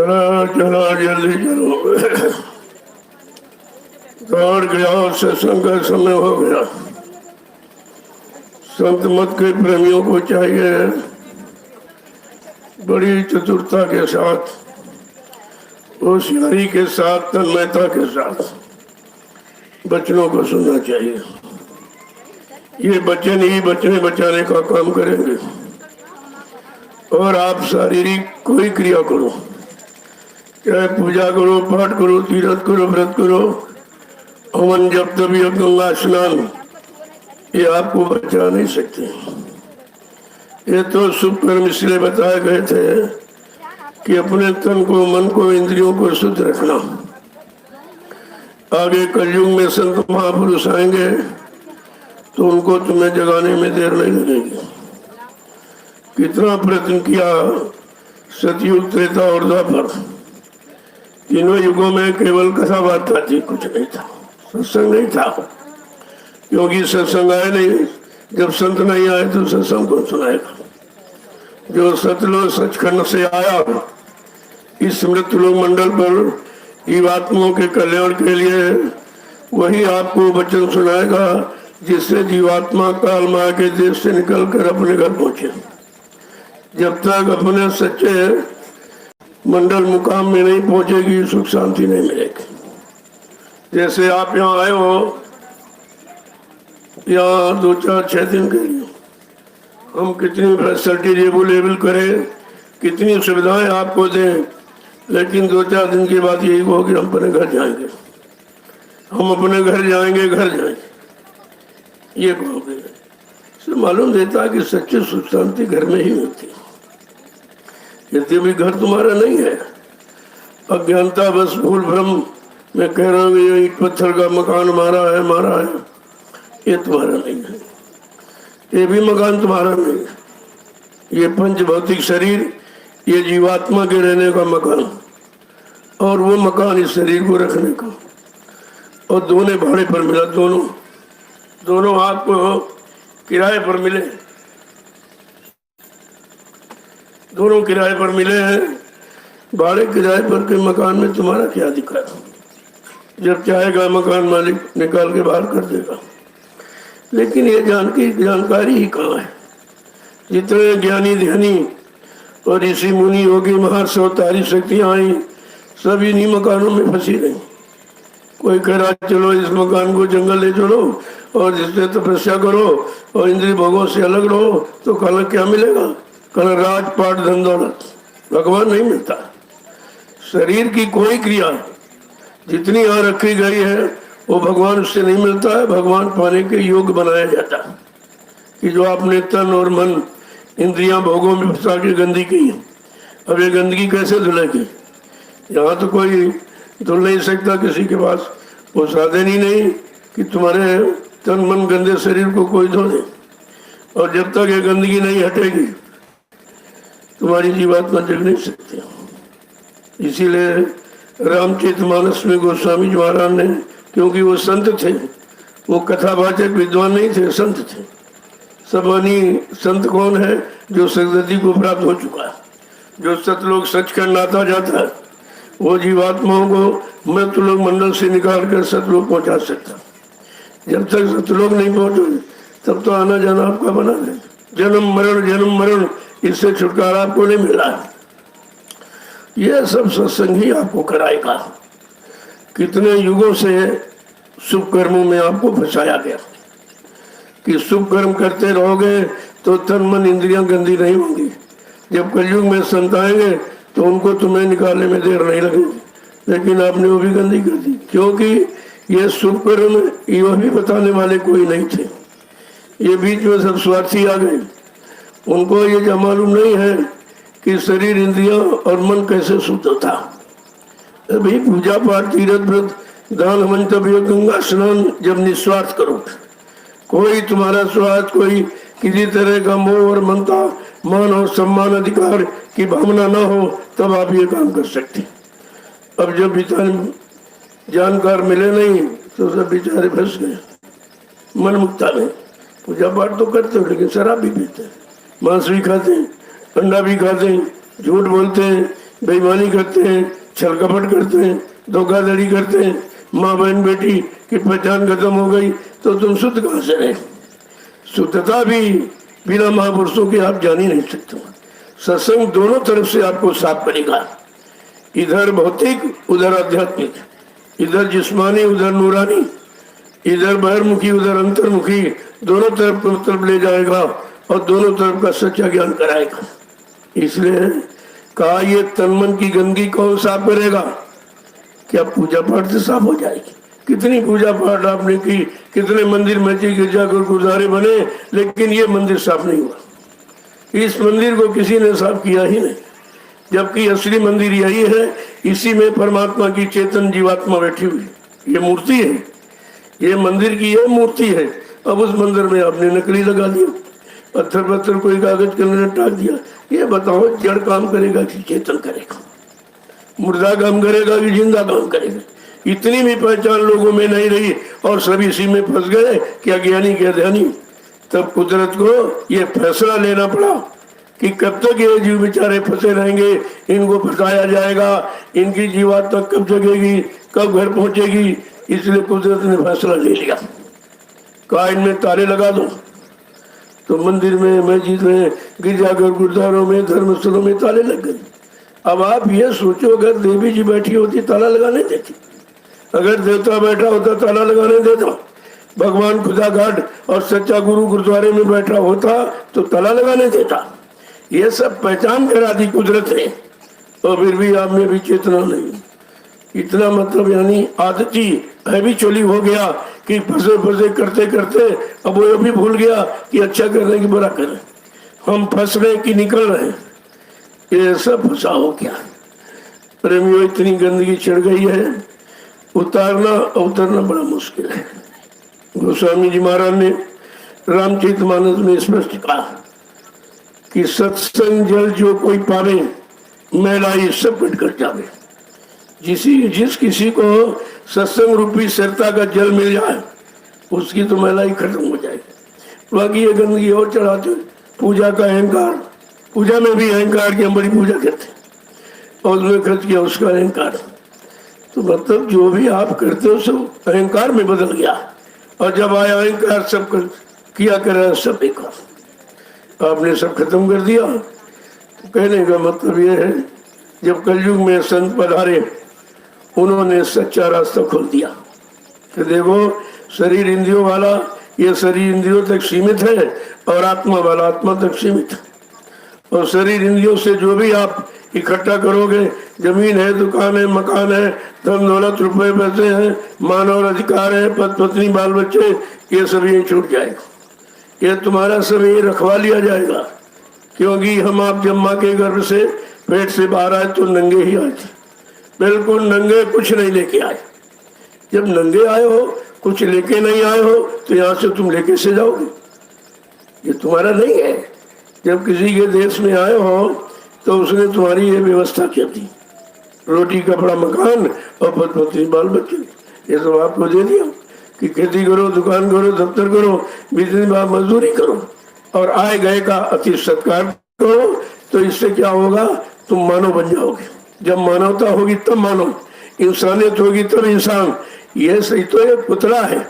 चला चला जल्दी चलो, दौड़ गया, सत्संग का समय हो गया। संत मत के प्रेमियों को चाहिए बड़ी चतुरता के साथ, होशियारी के साथ, तन्मयता के साथ बचनों को सुनना चाहिए। ये बचन ही बचने बचाने का काम करेंगे। और आप शारीरिक कोई क्रिया करो, चाहे पूजा करो, पाठ करो, तीर्थ करो, व्रत करो, हवन जब तब यज्ञ गंगा स्नान, ये आपको बचा नहीं सकते। ये तो शुभ कर्म इसलिए बताए गए थे कि अपने तन को, मन को, इंद्रियों को शुद्ध रखना। आगे कलयुग में संत महापुरुष आएंगे तो उनको तुम्हें जगाने में देर नहीं लगेगी। कितना प्रयत्न किया सतयुग, त्रेता और द्वापर, तीनों युगों में केवल कथा वार्ता थी, कुछ नहीं था, सत्संग नहीं था। क्योंकि सत्संग आए नहीं, जब संत नहीं आए तो सत्संग कौन सुनाएगा। जो सतलोक सचखंड से आया इस मृत्युलोक मंडल पर जीवात्माओं के कल्याण के लिए, वही आपको वचन सुनाएगा जिससे जीवात्मा काल माया के देश से निकलकर अपने घर पहुंचे। जब तक अपने सच्चे मंडल मुकाम में नहीं पहुंचेगी, सुख शांति नहीं मिलेगी। जैसे आप यहाँ आए हो, यहाँ 2-4-6 दिन के लिए हम कितनी फैसिलिटी अवेलेबल करें, कितनी सुविधाएं आपको दें, लेकिन 2-4 दिन के बाद यही हो कि हम अपने घर जाएंगे, हम अपने घर जाएंगे, घर जाएंगे, ये कहोगे। इससे मालूम देता है कि सच्ची सुख शांति घर में ही मिलती है। यदि भी घर तुम्हारा नहीं है, अज्ञानता बस भूल भ्रम में कह रहे हो ये ईट पत्थर का मकान हमारा है, हमारा है, ये तुम्हारा नहीं है। ये भी मकान तुम्हारा नहीं है। ये पंच भौतिक शरीर, ये जीवात्मा के रहने का मकान, और वो मकान इस शरीर को रखने का। और दोनों भाड़े पर मिला, दोनों आपको किराए पर मिले, दोनों किराए पर मिले हैं। भाड़े किराए पर के मकान में तुम्हारा क्या अधिकार? जब चाहेगा मकान मालिक निकाल के बाहर कर देगा। लेकिन ये जानकारी ही कहाँ है? जितने ज्ञानी ध्यानी और ऋषि मुनि योगी महर्षि अवतारी शक्तियाँ आई, सब इन्हीं मकानों में फंसी रही। कोई कह रहा चलो इस मकान को जंगल ले चलो और जिससे तपस्या करो और इंद्रिय भोगों से अलग रहो, तो कल क्या मिलेगा? कल राजपाट धन दौलत, भगवान नहीं मिलता। शरीर की कोई क्रिया जितनी यहाँ रखी गई है वो भगवान उससे नहीं मिलता है। भगवान पाने के योग्य बनाया जाता है कि जो आपने तन और मन, इंद्रियां भोगों में फंसा के गंदी की, अब ये गंदगी कैसे धुलेगी? यहाँ तो कोई धुल नहीं सकता, किसी के पास वो साधन ही नहीं कि तुम्हारे तन मन गंदे शरीर को कोई धो दे। और जब तक ये गंदगी नहीं हटेगी तुम्हारी जीवात्मा जग नहीं सकती। इसीलिए रामचरितमानस में गोस्वामी जी महाराज ने, क्योंकि वो संत थे, वो कथावाचक विद्वान नहीं थे, संत थे। सबनी संत कौन है? जो सदगति को प्राप्त हो चुका है, जो सतलोक सचखंड आता जाता है, वो जीवात्माओं को मृत्युलोक मंडल से निकाल कर सतलोक पहुंचा सकता। जब तक सतलोक नहीं पहुंचोगे तब तो आना जाना आपका बना है। जन्म मरण इससे छुटकारा आपको नहीं मिला है। यह सब सत्संग ही आपको कराएगा। कितने युगों से शुभ कर्मों में आपको फंसाया गया कि शुभ कर्म करते रहोगे तो तन मन इंद्रियां गंदी नहीं होंगी। जब कलयुग में संत आएंगे तो उनको तुम्हें निकालने में देर नहीं लगेगी, लेकिन आपने वो भी गंदी कर दी। क्योंकि ये शुभ कर्म ये भी बताने वाले कोई नहीं थे। ये बीच में सब स्वार्थी आ गए। उनको ये जो मालूम नहीं है कि शरीर, इंद्रियां और मन कैसे शुद्ध होता। अभी पूजा पाठ, तीर्थ व्रत, दान, हवन, तप, गंगा स्नान जब निस्वार्थ करो, कोई तुम्हारा स्वार्थ, कोई किसी तरह का मोह और ममता, मान और सम्मान, अधिकार की भावना ना हो, तब आप ये काम कर सकते। अब जब बेचारे जानकार मिले नहीं तो सब बेचारे फंस गए मन मुक्ता में। पूजा पाठ तो करते हो लेकिन शराब भी पीते हैं, मांस भी खाते हैं, अंडा भी खाते हैं, झूठ बोलते हैं, बेईमानी करते हैं, छल कपट करते हैं, धोखाधड़ी करते हैं, माँ बहन बेटी की पहचान खत्म हो गई तो तुम शुद्ध कहाँ से रहे? शुद्धता भी बिना महापुरुषों के आप जान ही नहीं सकते। सत्संग दोनों तरफ से आपको साफ करेगा, इधर भौतिक उधर आध्यात्मिक, इधर जिस्मानी उधर नूरानी, इधर बहिर्मुखी उधर अंतर्मुखी, दोनों तरफ ले जाएगा और दोनों तरफ का सच्चा ज्ञान कराएगा। इसलिए कहा ये तन मन की गंदगी कौन साफ करेगा? क्या पूजा पाठ से साफ हो जाएगी? कितनी पूजा पाठ आपने की, कितने मंदिर मस्जिद गिरजाघर गुरुद्वारे बने, लेकिन ये मंदिर साफ नहीं हुआ। इस मंदिर को किसी ने साफ किया ही नहीं, जबकि असली मंदिर यही है। इसी में परमात्मा की चेतन जीवात्मा बैठी हुई, ये मूर्ति है, ये मंदिर की ये मूर्ति है। अब उस मंदिर में आपने नकली लगा दिया, पत्थर पत्थर कोई कागज करने टाक दिया। ये बताओ जड़ काम करेगा कि चेतन करेगा? मुर्दा काम करेगा कि जिंदा काम करेगा? इतनी भी पहचान लोगों में नहीं रही और सभी इसी में फंस गए कि अज्ञानी क्या ध्यानी। तब कुदरत को ये फैसला लेना पड़ा कि कब तक ये जीव बेचारे फंसे रहेंगे, इनको फंसाया जाएगा, इनकी जीवात्मा कब जगेगी, कब घर पहुंचेगी। इसलिए कुदरत ने फैसला ले लिया, कहा इनमें ताले लगा दो। तो मंदिर में, मस्जिद में, गिरजाघर गुरुद्वारों में, धर्मस्थलों में ताले लग गए। अब आप ये सोचो, अगर देवी जी बैठी होती ताला लगाने देती, अगर देवता बैठा होता ताला लगाने देता, भगवान खुदा घाट और सच्चा गुरु गुरुद्वारे में बैठा होता तो ताला लगाने देता। ये सब पहचान करा दी कुदरत ने, और फिर भी आप में भी चेतना नहीं। इतना मतलब यानी आदती हैबिचुअली हो गया कि फंसे फंसे करते करते अब वो भी भूल गया कि अच्छा करने की बुरा करें। हम फंस रहे कि निकल रहे हैं, ये सब फंसा हो गया। प्रेमियों, इतनी गंदगी चढ़ गई है, उतारना उतरना बड़ा मुश्किल है। गोस्वामी जी महाराज ने रामचरितमानस में स्पष्ट कहा कि सत्संग जल जो कोई पावे, मैलाई सब कट कर जावे। जिस किसी को सत्संग रूपी सरता का जल मिल जाए, उसकी तो मैलाई खत्म हो जाएगी। बाकी ये गंदगी और चढ़ाते, पूजा का अहंकार, पूजा में भी अहंकार की हम बड़ी पूजा करते और उसमें खर्च किया उसका अहंकार। तो मतलब जो भी आप करते हो सब अहंकार में बदल गया, और जब आया अहंकार सब किया कर सब बेकार, आपने सब खत्म कर दिया। तो कहने का मतलब ये है, जब कलयुग में संत पधारे, उन्होंने सच्चा रास्ता खोल दिया कि देखो शरीर इंद्रियों वाला ये शरीर इंद्रियों तक सीमित है और आत्मा वाला आत्मा तक सीमित है। और शरीर इंद्रियों से जो भी आप इकट्ठा करोगे, जमीन है, दुकान है, मकान है, धन दौलत रुपए पैसे हैं, मान और अधिकार है, पति पत्नी बाल बच्चे, ये सब यही छूट जाएगा। ये तुम्हारा सब ये रखवा लिया जाएगा, क्योंकि हम आप जब माँ के गर्भ से पेट से बाहर आए तो नंगे ही आए थे, बिल्कुल नंगे, कुछ नहीं लेके आए। जब नंगे आए हो, कुछ लेके नहीं आए हो, तो यहाँ से तुम लेके से जाओगे, ये तुम्हारा नहीं है। जब किसी के देश में आए हो तो उसने तुम्हारी ये व्यवस्था की थी, रोटी कपड़ा मकान और पति बाल बच्चे, ये सब आपको दे दिया कि खेती करो, दुकान करो, दफ्तर करो, बिजनेस में मजदूरी करो और आए गए का अति सत्कार करो। तो इससे क्या होगा, तुम मानव बन जाओगे। जब मानवता होगी तब मानव, इंसानियत होगी तब इंसान। ये सही तो ये पुतला है,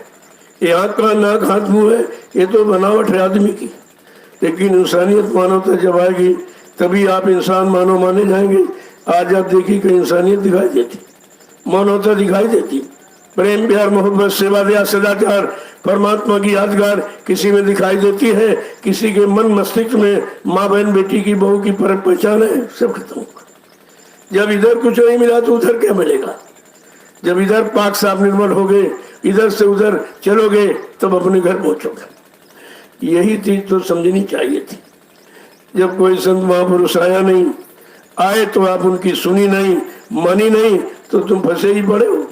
ये आँख का नाक हाथ मुँह है, ये तो बनावट है आदमी की, लेकिन इंसानियत मानवता जब आएगी तभी आप इंसान मानव माने जाएंगे। आज आप देखिए कि इंसानियत दिखाई देती, मानवता दिखाई देती, प्रेम प्यार मोहब्बत सेवा दया सदाचार परमात्मा की यादगार किसी में दिखाई देती है। किसी के मन मस्तिष्क में माँ बहन बेटी की बहू की परख पहचान है, सब खत्म होगा। जब इधर कुछ नहीं मिला तो उधर क्या मिलेगा? जब इधर पाक साफ निर्मल हो गए, इधर से उधर चलोगे तब अपने घर पहुंचोगे। यही चीज तो समझनी चाहिए थी। जब कोई संत महापुरुष आया नहीं, आए तो आप उनकी सुनी नहीं, मानी नहीं, तो तुम फंसे ही पड़े हो।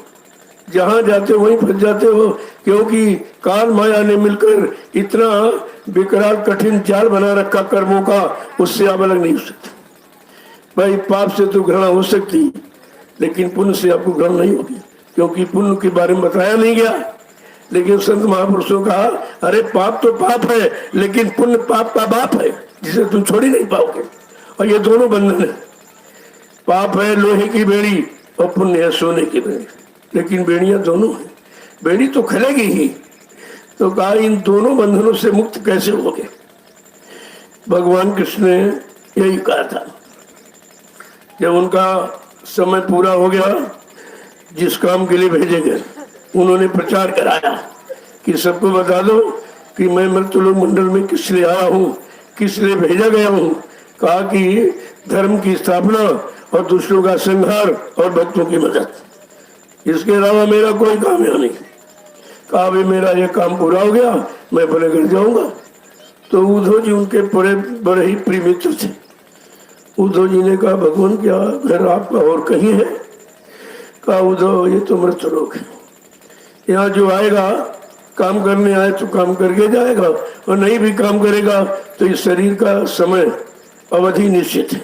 जहां जाते हो वहीं फंस जाते हो, क्योंकि काल माया ने मिलकर इतना बेकरार कठिन जाल बना रखा कर्मों का, उससे आप अलग नहीं हो सकते। भाई पाप से तो घृणा हो सकती, लेकिन पुण्य से आपको घृणा नहीं होगी, क्योंकि पुण्य के बारे में बताया नहीं गया। लेकिन संत महापुरुषों कहा, अरे पाप तो पाप है, लेकिन पुण्य पाप का बाप है, जिसे तुम छोड़ ही नहीं पाओगे। और ये दोनों बंधन है, पाप है लोहे की बेड़ी और पुण्य है सोने की बेड़ी, लेकिन बेड़ियां दोनों हैं। बेड़ी तो खलेगी ही, तो कहा इन दोनों बंधनों से मुक्त कैसे होगे। भगवान कृष्ण ने यही कहा था। जब उनका समय पूरा हो गया, जिस काम के लिए भेजे गए, उन्होंने प्रचार कराया कि सबको बता दो कि मैं मृत्युलोक मंडल में किस लिए आया हूँ, किस लिए भेजा गया हूँ। कहा कि धर्म की स्थापना और दुष्टों का संहार और भक्तों की मदद, इसके अलावा मेरा कोई काम यहाँ नहीं। कहा भी मेरा ये काम पूरा हो गया, मैं अपने घर जाऊंगा। तो उद्धव जी उनके बड़े ही प्रिय मित्र थे। उद्धव जी ने कहा भगवान क्या घर आपका और कहीं है। कहा उद्धव ये तो मृत्युलोक है, यहाँ जो आएगा काम करने आए तो काम करके जाएगा, और नहीं भी काम करेगा तो इस शरीर का समय अवधि निश्चित है,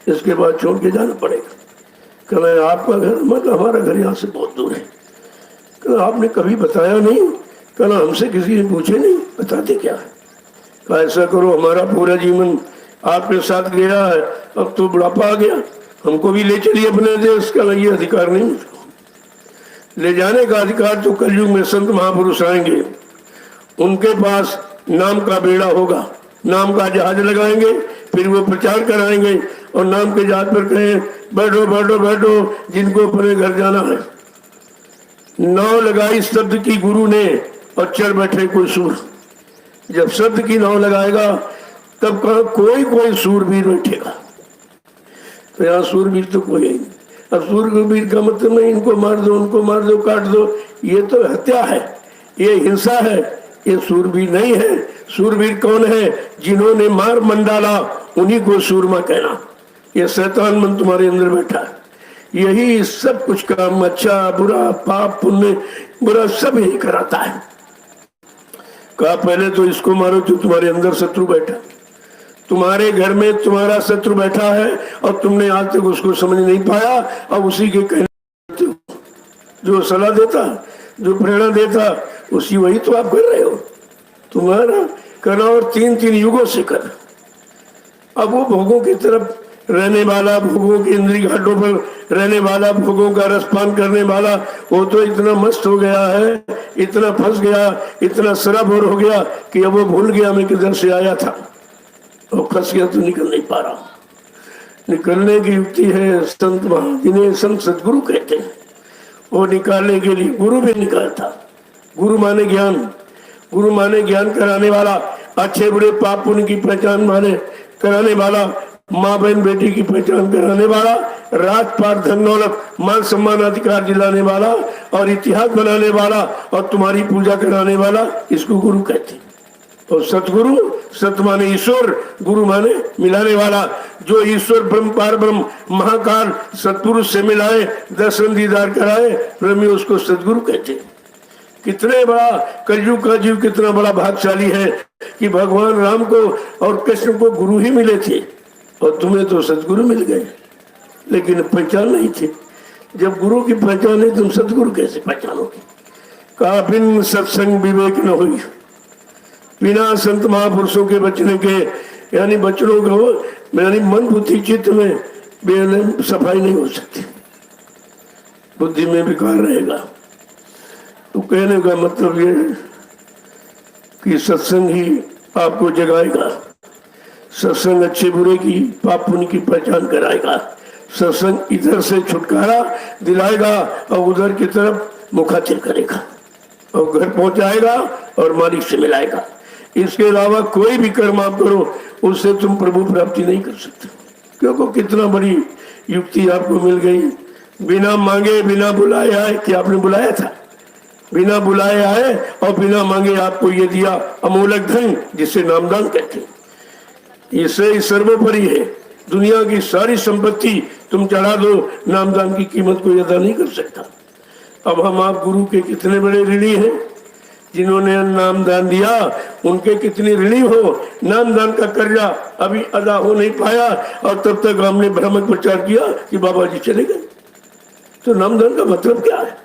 इसके बाद छोड़ के जाना पड़ेगा। कहना आपका घर, मतलब हमारा घर यहाँ से बहुत दूर है। कहना आपने कभी बताया नहीं। कहना हमसे किसी ने पूछे नहीं, बताते क्या है। कहा ऐसा करो हमारा पूरा जीवन आपके साथ गया है, अब तो बुढ़ापा आ गया, हमको भी ले चलिए अपने देश। का ये अधिकार नहीं मुझको, ले जाने का अधिकार तो कलयुग में संत महापुरुष आएंगे, उनके पास नाम का बेड़ा होगा, नाम का जहाज लगाएंगे, फिर वो प्रचार कराएंगे और नाम के जहाज पर कहें बैठो बैठो बैठो जिनको अपने घर जाना है। नाव लगाई शब्द की गुरु ने और चल बैठे कोई सूर। जब शब्द की नाव लगाएगा तब कोई सूरवीर बैठेगा। तो यहाँ सूरवीर तो कोई नहीं। अब सूरवीर का मतलब नहीं इनको मार दो उनको मार दो काट दो, ये तो हत्या है, ये हिंसा है, ये सूरवीर नहीं है। सूरवीर कौन है? जिन्होंने मार मन डाला उन्हीं को सूरमा कहना। ये शैतान मन तुम्हारे अंदर बैठा है, यही सब कुछ काम अच्छा बुरा पाप पुण्य बुरा सब यही कराता है। कहा पहले तो इसको मारो जो तुम्हारे अंदर शत्रु बैठा, तुम्हारे घर में तुम्हारा शत्रु बैठा है और तुमने आज तक उसको समझ नहीं पाया। अब उसी के कहने जो सलाह देता जो प्रेरणा देता उसी वही तो आप कर रहे हो। तुम्हारा करना और तीन युगों से कर। अब वो भोगों की तरफ रहने वाला, भोगों के इंद्रिय घाटों पर रहने वाला, भोगों का रसपान करने वाला, वो तो इतना मस्त हो गया है, इतना फंस गया, इतना शराबखोर हो गया कि अब वो भूल गया मैं किधर से आया था, और फंस गया तो निकल नहीं पा रहा। निकलने की युक्ति है संत जिन्हें संत सदगुरु कहते हैं, वो निकालने के लिए गुरु भी निकालता। गुरु माने ज्ञान, गुरु माने ज्ञान कराने वाला, अच्छे बुरे पाप पुण्य की पहचान माने कराने वाला, माँ बहन बेटी की पहचान कराने वाला, रात पात धन दौलत मान सम्मान अधिकार दिलाने वाला और इतिहास बनाने वाला और तुम्हारी पूजा कराने वाला, इसको गुरु कहते हैं। और सतगुरु, सत माने ईश्वर, गुरु माने मिलाने वाला। जो ईश्वर ब्रह्म पार ब्रह्म महाकाल सतपुरुष से मिलाए, दर्शन दीदार कराए, ब्रह्मी उसको सतगुरु कहते हैं। कितने बड़ा कलयुग का जीव कितना बड़ा भाग्यशाली है कि भगवान राम को और कृष्ण को गुरु ही मिले थे और तुम्हें तो सतगुरु मिल गए, लेकिन पहचान नहीं थी। जब गुरु की पहचान नहीं तुम सतगुरु कैसे पहचानोगे। कहा बिन सत्संग विवेक न हुई, बिना संत महापुरुषों के बचने के यानी बचनों को यानी मन बुद्धि चित्त में सफाई नहीं हो सकती, बुद्धि में विकार रहेगा। तो कहने का मतलब ये है कि सत्संग ही आपको जगाएगा, सत्संग अच्छे बुरे की पाप पुण्य की पहचान कराएगा, सत्संग इधर से छुटकारा दिलाएगा और उधर की तरफ मुखातिर करेगा और घर पहुंचाएगा और मालिक से मिलाएगा। इसके अलावा कोई भी कर्म आप करो उससे तुम प्रभु प्राप्ति नहीं कर सकते, क्योंकि कितना बड़ी युक्ति आपको मिल गई। बिना मांगे बिना बुलाए आए, कि आपने बुलाया था, बिना बुलाए आए और बिना मांगे आपको ये दिया अमूलक धन जिसे नामदान कहते हैं। इसे सर्वोपरि है, दुनिया की सारी संपत्ति तुम चढ़ा दो, नामदान की कीमत कोई अदा नहीं कर सकता। अब हम आप गुरु के कितने बड़े ऋणी हैं, जिन्होंने नामदान दिया उनके कितने ऋणी हो। नामदान का कर्जा अभी अदा हो नहीं पाया और तब तक हमने भ्रामक प्रचार किया कि बाबा जी चले गए। तो नामदान का मतलब क्या है?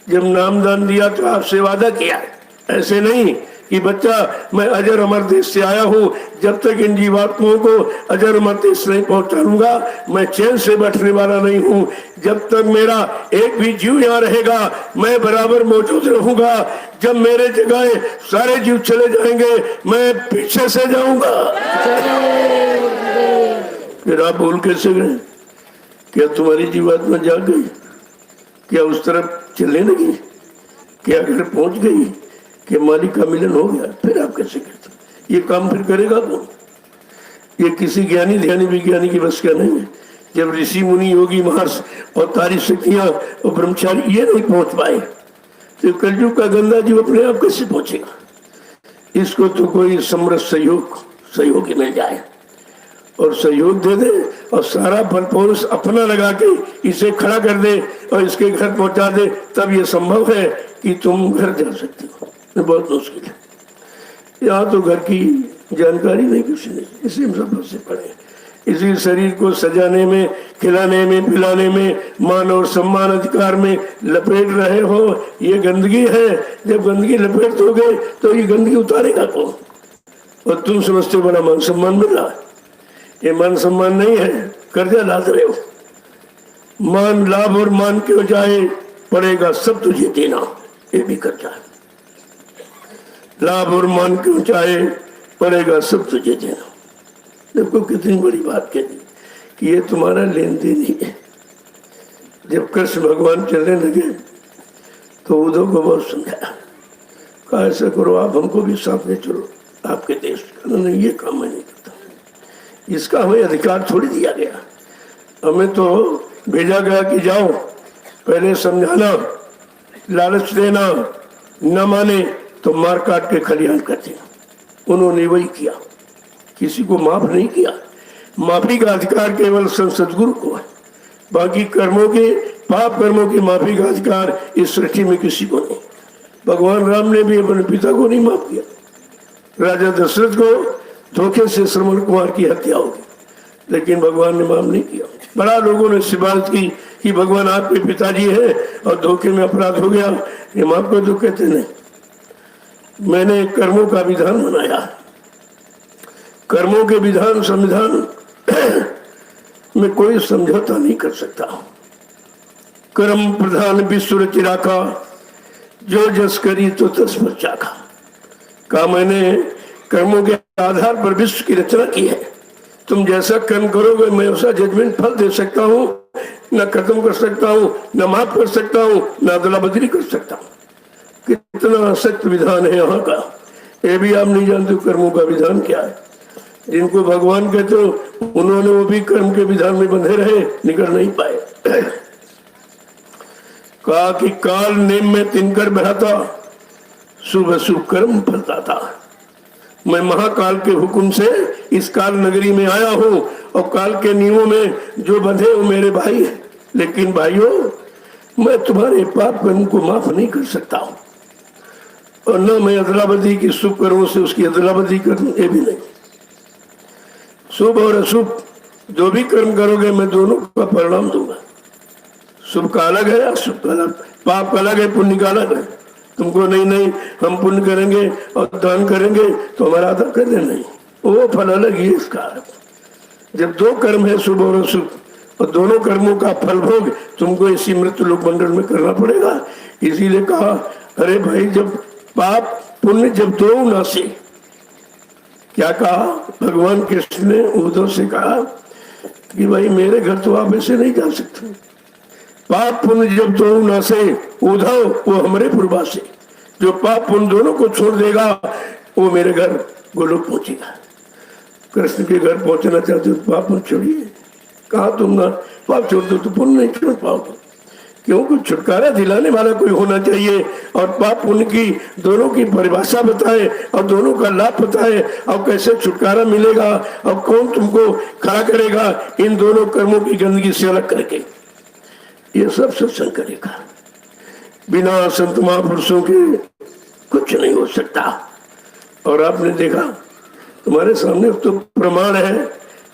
जब नामदान दिया तो आपसे वादा किया, ऐसे नहीं कि बच्चा मैं अजर अमर देश से आया हूँ, जब तक इन जीवात्माओं को अजर अमर देश नहीं पहुंचाऊंगा मैं चैन से बैठने वाला नहीं हूँ। जब तक मेरा एक भी जीव यहाँ रहेगा मैं बराबर मौजूद रहूंगा। जब मेरे जगह सारे जीव चले जाएंगे मैं पीछे से जाऊंगा। फिर आप भूल कैसे गए? क्या तुम्हारी जीवात्मा जाग गई? क्या उस तरफ चलने लगी? क्या घर पहुंच गई? कि मालिक का मिलन हो गया? फिर आप कैसे कहते? ये काम फिर करेगा कौन? ये किसी ज्ञानी ध्यानी विज्ञानी की बस का नहीं है। जब ऋषि मुनि योगी महर्ष और तारी शक्तियां और ब्रह्मचारी ये नहीं पहुंच पाए तो कलयुग का गंदा जीव अपने आप कैसे पहुंचेगा? इसको तो कोई समृद्ध सहयोगी मिल जाए और सहयोग दे दे और सारा बल पौरुष अपना लगा के इसे खड़ा कर दे और इसके घर पहुंचा दे, तब ये संभव है कि तुम घर जा सकते हो। बहुत मुश्किल है। यहाँ तो घर की जानकारी नहीं किसी ने, इसी में सब से पड़े। इसी शरीर को सजाने में, खिलाने में, पिलाने में, मान और सम्मान अधिकार में लपेट रहे हो। ये गंदगी है। जब गंदगी लपेट दोगे तो ये गंदगी उतारेगा कौन? और तुम समझते हो बड़ा मान सम्मान मिल रहा है। ये मान सम्मान नहीं है, कर्जा लाद रहे हो। मान लाभ और मान क्यों जाए, पड़ेगा सब तुझे देना, ये भी कर्जा है। लाभ और मान क्यों चाहे, पड़ेगा सब तुझे देना। देखो कितनी बड़ी बात कह दी कि ये तुम्हारा लेन देन ही है। जब कृष्ण भगवान चलने लगे तो उद्धव को बहुत समझाया, कहा ऐसा करो आप हमको भी साथ में चलो आपके देश। नहीं, ये काम मैं नहीं करता, इसका हमें अधिकार थोड़ी दिया गया। हमें तो भेजा गया कि जाओ पहले समझाना, लालच देना, न माने तो मार काट के खलिहान कर देना। उन्होंने वही किया, किसी को माफ नहीं किया। माफी का अधिकार केवल सदगुरु को है, बाकी कर्मों के, पाप कर्मों की माफी का अधिकार इस सृष्टि में किसी को नहीं। भगवान राम ने भी अपने पिता को नहीं माफ किया। राजा दशरथ को धोखे से श्रवण कुमार की हत्या होगी, लेकिन भगवान ने माफ नहीं किया। बड़ा लोगों ने सिफारिश की कि भगवान आपके पिताजी है और धोखे में अपराध हो गया, ये माफ कर दो। कहते नहीं, मैंने कर्मों का विधान बनाया। कर्मों के विधान संविधान में कोई समझौता नहीं कर सकता। कर्म प्रधान विश्व रचि राखा, जो जस करी तो तस पर चाखा। कहा मैंने कर्मों के आधार पर विश्व की रचना की है। तुम जैसा कर्म करोगे मैं वैसा जजमेंट फल दे सकता हूँ, न खत्म कर सकता हूँ, न माफ कर सकता हूँ, न अदला बदली कर सकता हूँ। कितना सख्त विधान है यहाँ का, ये भी आप नहीं जानते कर्मों का विधान क्या है। जिनको भगवान कहते हो उन्होंने वो भी कर्म के विधान में बंधे रहे, निकल नहीं पाए। कहा कि काल नेम में तिनकर बहता, शुभ शुभ कर्म फलता था। मैं महाकाल के हुक्म से इस काल नगरी में आया हूँ और काल के नियमों में जो बंधे हो मेरे भाई है। लेकिन भाइयों, मैं तुम्हारे पाप कर्म को माफ नहीं कर सकता हूँ और न मैं अदला बदली की शुभ कर्मों से उसकी अदला बदली करूँ, ये भी नहीं। शुभ और अशुभ जो भी कर्म करोगे मैं दोनों का परिणाम दूंगा। शुभ का अलग है, अशुभ का अलग, पाप का अलग है, पुण्य का अलग है। तुमको नहीं हम पुण्य करेंगे और दान करेंगे तो हमारा आदर कर देना, नहीं, वो फल अलग ही इसका। जब दो कर्म है शुभ और अशुभ और दोनों कर्मों का फल भोग तुमको इसी मृत्यु लोक मंडल में करना पड़ेगा। इसीलिए कहा, अरे भाई जब पाप पुण्य जब दो नासे, क्या कहा भगवान कृष्ण ने उद्धव से कहा कि भाई मेरे घर तो आप ऐसे नहीं जा सकते। पाप पुण्य जब दो नासे, उद्धव वो हमारे पूर्वासी, जो पाप पुण्य दोनों को छोड़ देगा वो मेरे घर गोलोक पहुंचेगा। कृष्ण के घर पहुंचना चाहते हो तो पाप पुण्य छोड़िए। कहा तुम ना पाप छोड़ दो तो पुण्य नहीं छोड़ पाओगे, क्योंकि छुटकारा दिलाने वाला कोई होना चाहिए और पाप पुण्य की दोनों की परिभाषा बताए और दोनों का लाभ बताए और कैसे छुटकारा मिलेगा और कौन तुमको खड़ा करेगा इन दोनों कर्मों की गंदगी से अलग करके। ये सब सत्संग करेगा। बिना संत महापुरुषों के कुछ नहीं हो सकता। और आपने देखा तुम्हारे सामने तो प्रमाण है,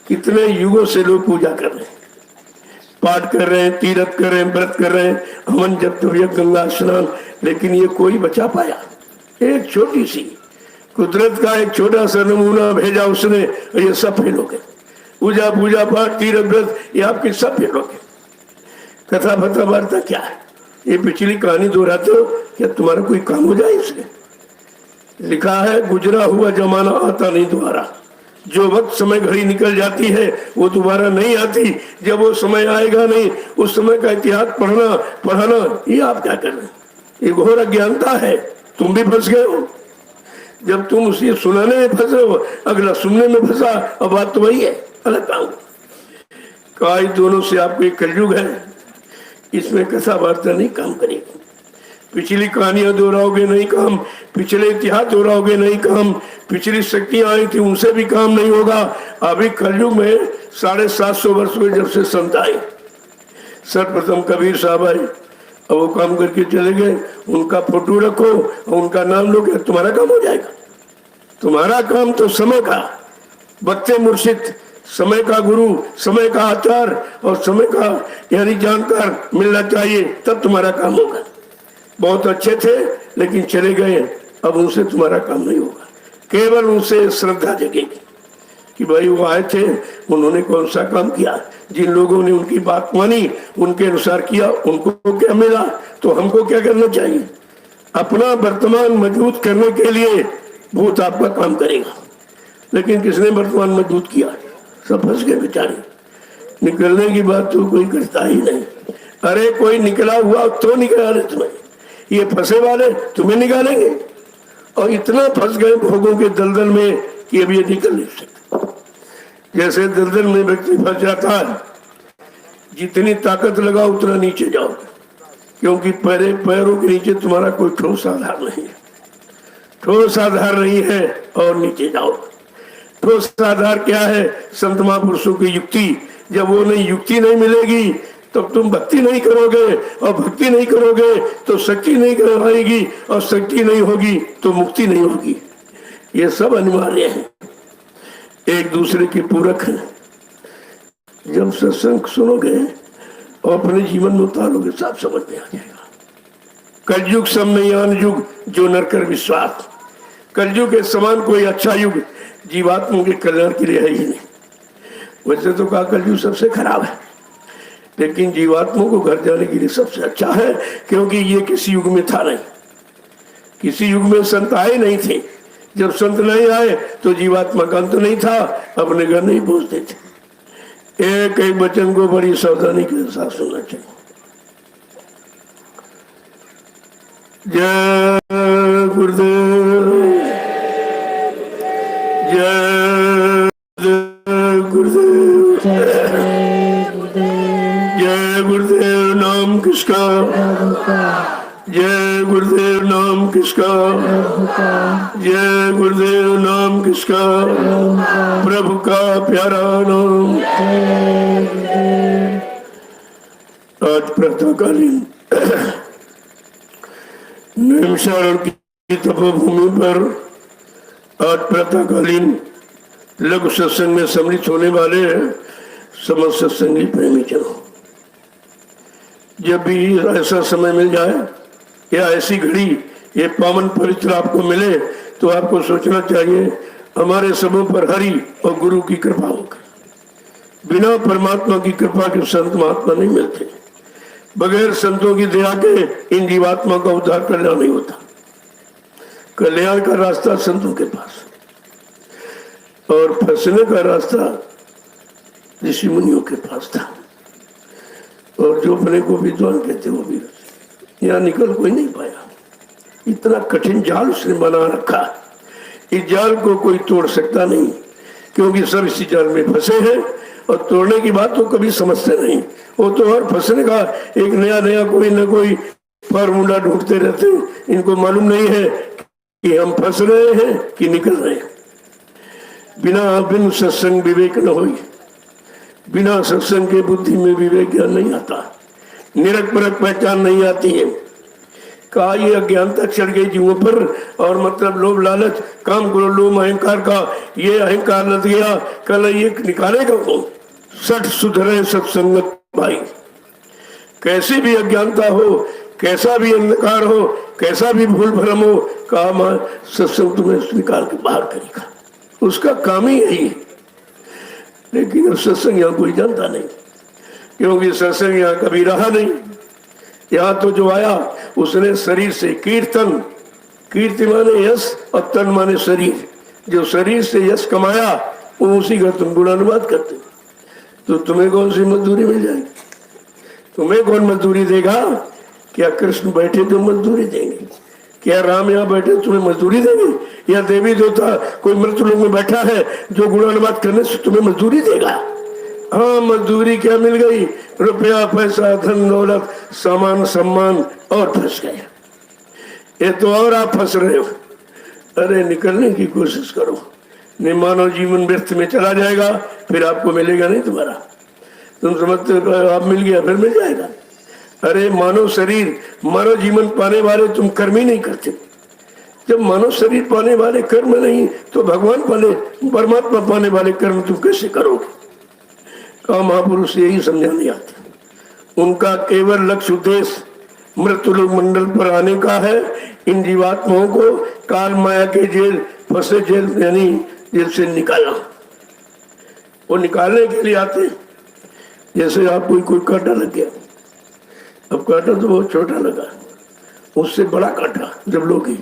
कितने युगों से लोग पूजा कर रहे हैं, पाठ कर रहे हैं, तीर्थ कर रहे हैं, व्रत कर रहे हैं, हवन जप तप गंगा स्नान, लेकिन ये कोई बचा पाया? एक छोटी सी कुदरत का एक छोटा सा नमूना भेजा उसने और ये सब फेल हो गए। पूजा पूजा पाठ तीर्थ व्रत ये आपके सब फेल हो गए। कथा फथा वार्ता क्या है? ये पिछली कहानी दोहराते हो, क्या तुम्हारा कोई काम हो जाए इसके? लिखा है गुजरा हुआ जमाना आता नहीं दोबारा। जो वक्त समय घड़ी निकल जाती है वो दोबारा नहीं आती। जब वो समय आएगा नहीं, उस समय का इतिहास पढ़ना पढ़ाना ये आप क्या कर रहे हैं? ये घोर अज्ञानता है। तुम भी फंस गए हो। जब तुम उसे सुनाने में फंस रहे हो, अगला सुनने में फंसा, अब बात तो वही है, अलग काम। काई दोनों से आपको एक कलयुग है, इसमें कथा वार्ता नहीं काम करेगी। पिछली कहानियां दोहराओगे नहीं काम, पिछले इतिहास दोहराओगे नहीं काम, पिछली शक्तियां आई थी उनसे भी काम नहीं होगा। अभी कलयुग में 750 वर्ष में जब से संत आए, सर्वप्रथम कबीर साहब आए, अब वो काम करके चले गए। उनका फोटो रखो और उनका नाम लो, तुम्हारा काम हो जाएगा। तुम्हारा काम तो समय का बच्चे मुर्शिद, समय का गुरु, समय का आचार और समय का यानी जानकार मिलना चाहिए, तब तुम्हारा काम होगा। बहुत अच्छे थे लेकिन चले गए, अब उनसे तुम्हारा काम नहीं होगा। केवल उनसे श्रद्धा जगेगी कि भाई वो आए थे, उन्होंने कौन सा काम किया। जिन लोगों ने उनकी बात मानी, उनके अनुसार किया, उनको क्या मिला, तो हमको क्या करना चाहिए? अपना वर्तमान मजबूत करने के लिए भूत आपका काम करेगा। लेकिन किसने वर्तमान मजबूत किया? सब फंस गए बेचारे। निकलने की बात तो कोई करता ही नहीं। अरे कोई निकला हुआ तो निकाले तुम्हें, ये फंसे वाले तुम्हें निकालेंगे। और इतना फंस गए भोगों के दलदल में कि अब ये निकल नहीं सकते। जैसे दलदल में व्यक्ति फंस जाता है, जितनी ताकत लगाओ उतना नीचे जाओ, क्योंकि पैरों के नीचे तुम्हारा कोई ठोस आधार नहीं है। ठोस आधार नहीं है और नीचे जाओ। ठोस आधार क्या है? संत महापुरुषों की युक्ति। जब वो नहीं युक्ति नहीं मिलेगी तब तुम भक्ति नहीं करोगे, और भक्ति नहीं करोगे तो शक्ति नहीं करवाएगी, और शक्ति नहीं होगी तो मुक्ति नहीं होगी। ये सब अनिवार्य है, एक दूसरे के पूरक है। जब सत्संग सुनोगे और अपने जीवन में उतारोगे, सब समझ में आ जाएगा। कलयुग समयान युग जो नरकर विश्वास। कलयुग के समान कोई अच्छा युग जीवात्मा के कल्याण के लिए है ही नहीं। वैसे तो कहा कलयुग सबसे खराब है, लेकिन जीवात्मा को घर जाने के लिए सबसे अच्छा है, क्योंकि ये किसी युग में था नहीं। किसी युग में संत आए नहीं थे। जब संत नहीं आए तो जीवात्मा का अंत नहीं था, अपने घर नहीं पहुंचते थे। एक एक वचन को बड़ी सावधानी के साथ सुनना चाहिए। जय गुरुदेव, जय गुरुदेव, जय गुरुदेव नाम किसका, जय गुरुदेव नाम किसका, जय गुरुदेव नाम किसका, प्रभु का प्यारा नाम। आज प्रातःकालीन निमशारण की तपोभूमि पर आज प्रातःकालीन लघु सत्संग में सम्मिलित होने वाले समस्त सत्संगी प्रेमी जनों, जब भी ऐसा समय मिल जाए या ऐसी घड़ी ये पावन पवित्र आपको मिले, तो आपको सोचना चाहिए हमारे सबों पर हरि और गुरु की कृपा होगी। बिना परमात्मा की कृपा के संत महात्मा नहीं मिलते। बगैर संतों की दया के इन जीवात्मा का उद्धार कल्याण नहीं होता। कल्याण का रास्ता संतों के पास, और फंसने का रास्ता ऋषि मुनियों के पास था। और जो अपने को विद्वान कहते वो भी यहाँ निकल कोई नहीं पाया। इतना कठिन जाल उसने बना रखा, इस जाल को कोई तोड़ सकता नहीं, क्योंकि सब इसी जाल में फंसे हैं। और तोड़ने की बात तो कभी समझते नहीं। वो तो हर फंसने का एक नया नया कोई न कोई फार्मूला ढूंढते रहते हैं। इनको मालूम नहीं है कि हम फंस रहे हैं कि निकल रहे हैं। बिन सत्संग विवेक न होई, बिना सत्संग के बुद्धि में विवेक ज्ञान नहीं आता, निरक परक पहचान नहीं आती है। कहा ये अज्ञानता चढ़ गई जीवों पर, और मतलब लोभ लालच काम क्रोध लोभ अहंकार का ये अहंकार लग गया। कल ये निकालेगा कौन? सठ सुधरे सत्संगत भाई। कैसी भी अज्ञानता हो, कैसा भी अंधकार हो, कैसा भी भूल भ्रम हो, कहा सत्संग तुम्हें निकाल के बाहर करेगा, उसका काम ही यही है। लेकिन अब सत्संग यहाँ कोई जानता नहीं, क्योंकि सत्संग यहाँ कभी रहा नहीं। यहाँ तो जो आया उसने शरीर से कीर्तन, कीर्ति माने यश और तन माने शरीर, जो शरीर से यश कमाया वो उसी का तुम गुणानुवाद करते। तो तुम्हें कौन सी मजदूरी मिल जाएगी? तुम्हें कौन मजदूरी देगा? क्या कृष्ण बैठे तो मजदूरी देंगे? क्या राम यहाँ बैठे तुम्हें मजदूरी देंगे? या देवी देवता कोई मृत्यु लोक में बैठा है जो गुणानुवाद करने से तुम्हें मजदूरी देगा? हाँ, मजदूरी क्या मिल गई? रुपया पैसा धन दौलत सामान सम्मान, और फंस गए। ये तो और आप फंस रहे हो। अरे निकलने की कोशिश करो, नहीं मानव जीवन व्यर्थ में चला जाएगा, फिर आपको मिलेगा नहीं तुम्हारा। तुम समझते हो आप मिल गया फिर मिल जाएगा? अरे मानव शरीर मानव जीवन पाने वाले तुम कर्म ही नहीं करते। जब मानव शरीर पाने वाले कर्म नहीं तो भगवान पाने परमात्मा पाने वाले कर्म तुम कैसे करोगे? कहा महापुरुष यही समझाने आते। उनका केवल लक्ष्य उद्देश्य मृत्यु लोक मंडल पर आने का है, इन जीवात्माओं को काल माया के जेल फंसे जेल यानी जेल से निकालना। वो निकालने के लिए आते। जैसे आपको कोई कांटा लग गया, अब कांटा तो बहुत छोटा लगा, उससे बड़ा कांटा जब लोगे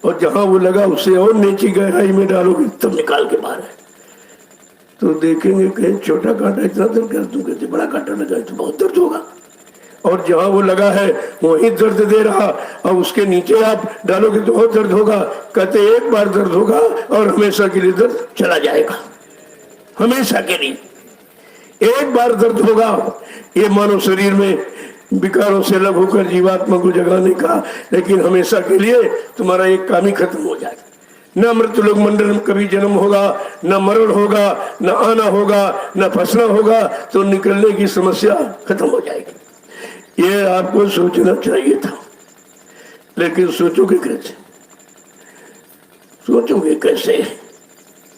और जहां वो लगा उससे और नीचे गहराई में डालोगे तब निकाल के बाहर है, तो देखेंगे कहीं छोटा कांटा इतना दर्द कर, तुम कहते बड़ा कांटा लगा तो बहुत दर्द होगा, और जहां वो लगा है वहीं दर्द दे रहा, और उसके नीचे आप डालोगे तो और दर्द होगा। कहते एक बार दर्द होगा और हमेशा के लिए दर्द चला जाएगा, हमेशा के लिए एक बार दर्द होगा। ये मानव शरीर में विकारों से अलग होकर जीवात्मा को जगाने का, लेकिन हमेशा के लिए तुम्हारा एक काम ही खत्म हो जाएगा। न मृत्यु लोक मंडल में कभी जन्म होगा, न मरण होगा, न आना होगा, न फंसना होगा, तो निकलने की समस्या खत्म हो जाएगी। ये आपको सोचना चाहिए था, लेकिन सोचोगे कैसे? सोचोगे कैसे?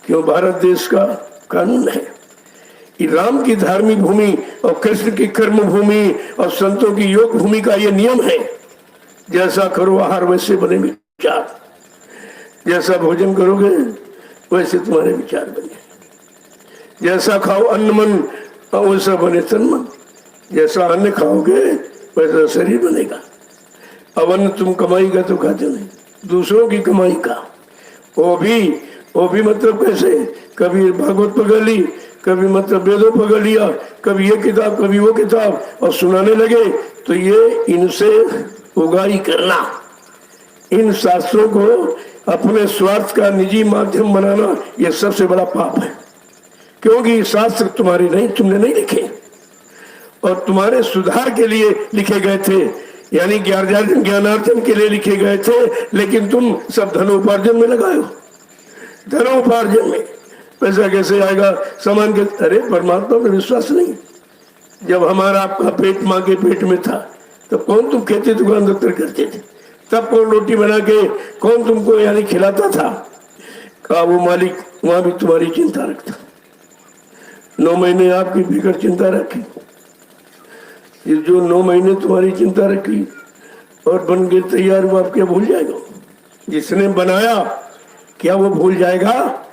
क्यों? भारत देश का कानून है कि राम की धार्मिक भूमि और कृष्ण की कर्म भूमि और संतों की योग भूमि का ये नियम है, जैसा करो आहार वैसे बने विचार, जैसा भोजन करोगे वैसे तुम्हारे विचार बने, जैसा खाओ अन्न मन वैसा बने तन मन, जैसा अन्न खाओगे वैसा शरीर बनेगा। अब अन्न तुम कमाई का तो खाते नहीं, दूसरों की कमाई का, वो भी मतलब कैसे? कभी भागवत पकड़ ली, कभी मतलब वेदों पकड़ लिया, कभी ये किताब कभी वो किताब, और सुनाने लगे, तो ये इनसे उगाई करना, इन शास्त्रों को अपने स्वार्थ का निजी माध्यम बनाना, ये सबसे बड़ा पाप है। क्योंकि शास्त्र तुम्हारे नहीं, तुमने नहीं लिखे, और तुम्हारे सुधार के लिए लिखे गए थे, यानी ज्ञानार्जन के लिए लिखे गए थे, लेकिन तुम सब धनोपार्जन में लगाए हो। धनोपार्जन में पैसा कैसे आएगा? सामान के, अरे परमात्मा में विश्वास नहीं। जब हमारा आपका पेट माँ के पेट में था तब कौन तुम खेती दुकान दफ्तर करते थे? तब कौन रोटी बना के कौन तुमको यानी खिलाता था? कहा वो मालिक वहां भी तुम्हारी चिंता रखता। 9 महीने आपकी फिक्र चिंता रखी, ये जो 9 महीने तुम्हारी चिंता रखी और बन के तैयार हुआ, आप क्या भूल जाएगा? जिसने बनाया क्या वो भूल जाएगा?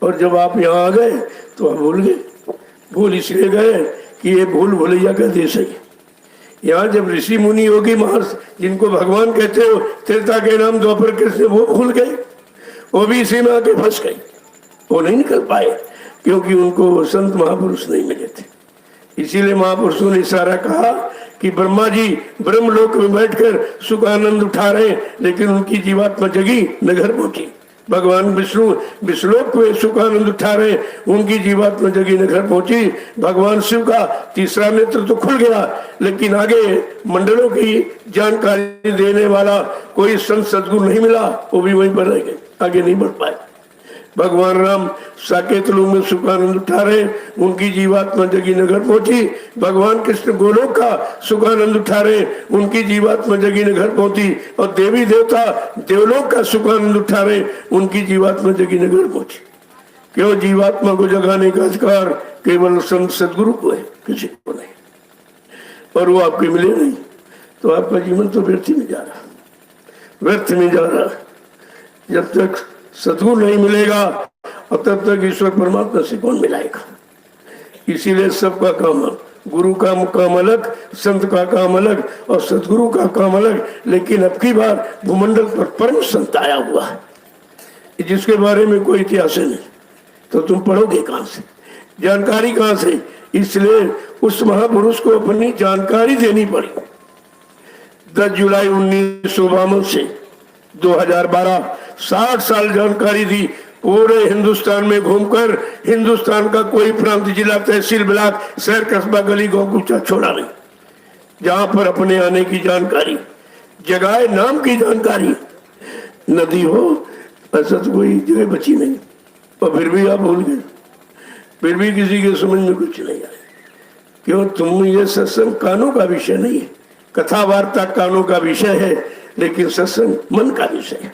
और जब आप यहाँ आ गए तो आप भूल गए। भूल इसलिए गए कि ये भूल भुलैया का देश है। यहाँ जब ऋषि मुनि योगी महर्षि जिनको भगवान कहते हो, त्रेता के नाम द्वापर कृष्ण, वो भूल गए, वो भी इसी में आके फंस गए, वो नहीं निकल पाए, क्योंकि उनको संत महापुरुष नहीं मिले थे। इसीलिए महापुरुषों ने इशारा कहा कि ब्रह्मा जी ब्रह्मलोक में बैठकर सुख आनंद उठा रहे, लेकिन उनकी जीवात्मा जगी न घर पहुंची। भगवान विष्णु विश्वलोक में सुख आनंद उठा रहे, उनकी जीवात्मा जगी न घर पहुंची। भगवान शिव का तीसरा नेत्र तो खुल गया, लेकिन आगे मंडलों की जानकारी देने वाला कोई संत सदगुरु नहीं मिला, वो भी वहीं पर रह गए, आगे नहीं बढ़ पाए। भगवान राम साकेत लोक में सुख आनंद उठा रहे, उनकी जीवात्मा जगी न घर पहुंची। भगवान कृष्ण गोलोक का सुख आनंद उठा रहे, उनकी जीवात्मा जगी न घर पहुंची। और देवी देवता देवलोक का सुख आनंद उठा रहे, उनकी जीवात्मा जगी न घर पहुंची। क्यों? जीवात्मा को जगाने का अधिकार केवल संत सदगुरु को है, किसी को नहीं, और वो आपके मिले नहीं, तो आपका जीवन तो व्यर्थ में जा रहा, व्यर्थ में जा रहा। जब तक सद्गुरु नहीं मिलेगा और तब तक ईश्वर परमात्मा से कौन मिलाएगा। इसीलिए सबका काम, गुरु का काम अलग, संत का काम अलग और सदगुरु का काम अलग। लेकिन अब की बार भूमंडल पर परम संत आया हुआ है जिसके बारे में कोई इतिहास नहीं, तो तुम पढ़ोगे कहां से, जानकारी कहां से। इसलिए उस महापुरुष को अपनी जानकारी देनी पड़ी। 10 जुलाई 1952 से 2012 60 साल जानकारी दी। पूरे हिंदुस्तान में घूमकर हिंदुस्तान का कोई प्रांत, जिला, तहसील, ब्लॉक, शहर, कस्बा, गली, गांव कूचा छोड़ा नहीं जहां पर अपने आने की जानकारी, जगह नाम की जानकारी, नदी हो, ऐसा तो कोई जगह बची नहीं। और फिर भी आप भूल गए, फिर भी किसी के समझ में कुछ नहीं आया। क्यों? तुम, ये सत्संग कानों का विषय नहीं है, कथा वार्ता कानों का विषय है, लेकिन सत्संग मन का विषय है।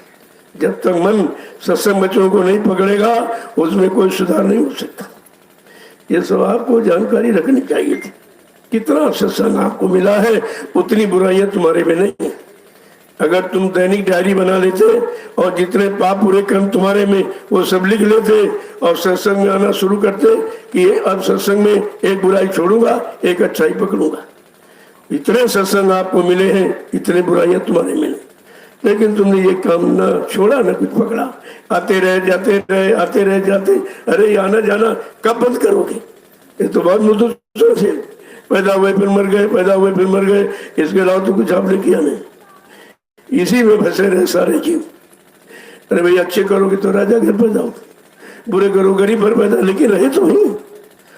जब तक मन सत्संग बच्चों को नहीं पकड़ेगा उसमें कोई सुधार नहीं हो सकता। ये सब आपको जानकारी रखनी चाहिए थी। कितना सत्संग आपको मिला है उतनी बुराइयां तुम्हारे में नहीं है। अगर तुम दैनिक डायरी बना लेते और जितने पाप बुरे कर्म तुम्हारे में वो सब लिख लेते और सत्संग में आना शुरू करते कि अब सत्संग में एक बुराई छोड़ूंगा, एक अच्छाई पकड़ूंगा। इतने सत्संग आपको मिले हैं, इतने बुराइयां तुम्हारे में नहीं। लेकिन तुमने ये काम ना छोड़ा ना कुछ पकड़ा, आते रहे जाते रहे, आते रहे जाते। अरे आना जाना कब बंद करोगे? ये तो बहुत मुद्दों से पैदा हुए फिर मर गए, पैदा हुए फिर मर गए, इसके अलावा तो कुछ आपने किया नहीं। इसी में फंसे रहे सारे जीव। अरे भाई अच्छे करोगे तो राजा घर पर जाओ, बुरे करो गरीब पर पैदा, लेकिन रहे तो नहीं,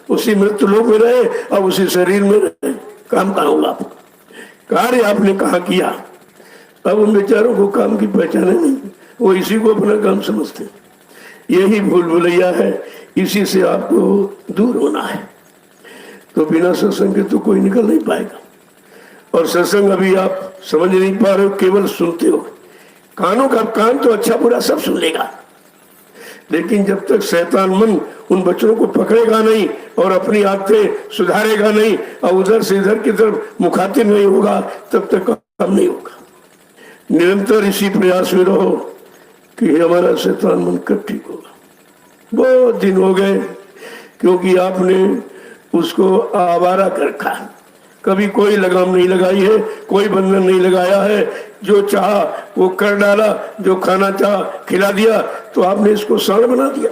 उसी मृत्यु लोक में रहे और उसी शरीर में रहे। काम कहाँ होगा आपको? कार्य आपने कहाँ किया? अब उन बेचारों को काम की पहचान नहीं, वो इसी को अपना काम समझते। यही भूल भुलैया है, इसी से आपको दूर होना है। तो बिना सत्संग के तो कोई निकल नहीं पाएगा। और सत्संग अभी आप समझ नहीं पा रहे हो, केवल सुनते हो। कानों का कान तो अच्छा बुरा सब सुन लेगा, लेकिन जब तक शैतान मन उन बच्चों को पकड़ेगा नहीं और अपनी आदतें सुधारेगा नहीं और उधर से इधर की तरफ मुखातिब नहीं होगा, तब तक काम नहीं होगा। निरंतर इसी प्रयास में रहो कि हमारा शैतान मन कब ठीक होगा। बहुत दिन हो गए क्योंकि आपने उसको आवारा कर रखा, कभी कोई लगाम नहीं लगाई है, कोई बंधन नहीं लगाया है। जो चाहा वो कर डाला, जो खाना चाहा खिला दिया, तो आपने इसको सांड बना दिया।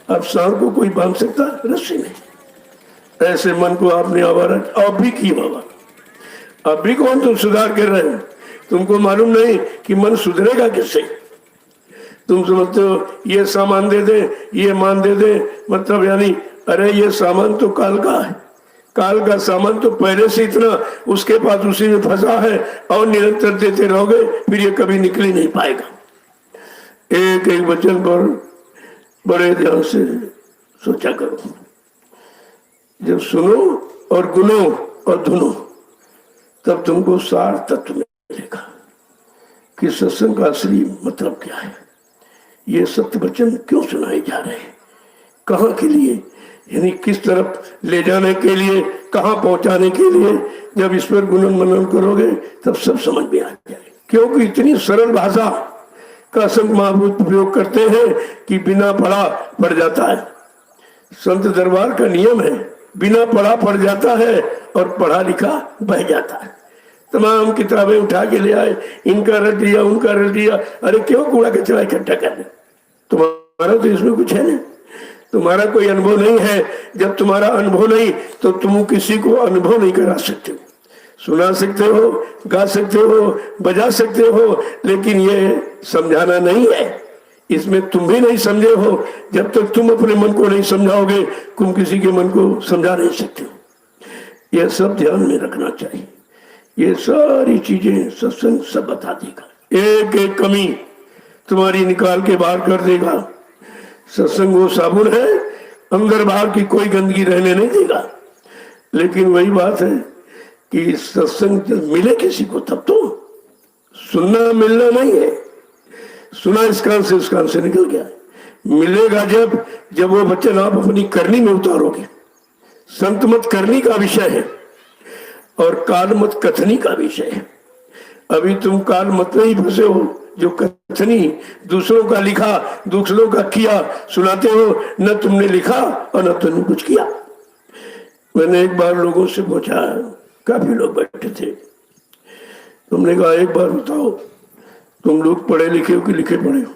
अब सांड को कोई बांध सकता? रस्सी में। ऐसे मन को आपने आवारा अब भी किया बाबा। अब भी कौन तुम सुधार कर रहे हो? तुमको मालूम नहीं कि मन सुधरेगा किससे। तुम समझते हो ये सामान दे दे, ये मान दे दे, मतलब यानी अरे ये सामान तो काल का है, काल का सामान तो पहले से इतना उसके पास उसी में फंसा है और निरंतर देते रहोगे फिर ये कभी निकल ही नहीं पाएगा। एक एक वचन पर बड़े ध्यान से सोचा करो। जब सुनो और गुनो और धुनो तब तुमको सार तत्व मिलेगा कि सत्संग का असली मतलब क्या है। ये सत्य वचन क्यों सुनाए जा रहे हैं, कहाँ के लिए, यानी किस तरफ ले जाने के लिए, कहाँ पहुंचाने के लिए। जब इस पर गुणन मनन करोगे तब सब समझ में आ जाए। क्योंकि इतनी सरल भाषा का संत महापुरुष प्रयोग करते हैं कि बिना पढ़ा पढ़ जाता है। संत दरबार का नियम है, बिना पढ़ा पढ़ जाता है और पढ़ा लिखा बह जाता है। तमाम किताबें उठा के ले आए, इनका रट दिया, उनका रट दिया। अरे क्यों कूड़ा कचरा इकट्ठा करने? तुम्हारा तो इसमें कुछ है नहीं, तुम्हारा कोई अनुभव नहीं है। जब तुम्हारा अनुभव नहीं तो तुम किसी को अनुभव नहीं करा सकते हो। सुना सकते हो, गा सकते हो, बजा सकते हो, लेकिन ये समझाना नहीं है। इसमें तुम भी नहीं समझे हो। जब तक तुम अपने मन को नहीं समझाओगे तुम किसी के मन को समझा नहीं सकते हो। यह सब ध्यान में रखना चाहिए। ये सारी चीजें सत्संग सब बता देगा, एक एक कमी तुम्हारी निकाल के बाहर कर देगा। सत्संग वो साबुन है, अंदर बाहर की कोई गंदगी रहने नहीं देगा। लेकिन वही बात है कि सत्संग जब मिले किसी को तब तो, सुनना मिलना नहीं है। सुना इस कान से उस कान से निकल गया। मिलेगा जब वो वचन आप अपनी करनी में उतारोगे। संत मत करनी का विषय है और काल मत कथनी का विषय है। अभी तुम काल मत में ही फंसे हो, जो कथनी दूसरों का लिखा दूसरों का किया सुनाते हो, न तुमने लिखा और न तुमने कुछ किया। मैंने एक बार लोगों से पूछा, काफी लोग बैठे थे, तुमने कहा एक बार बताओ तुम लोग पढ़े लिखे हो कि लिखे पढ़े हो?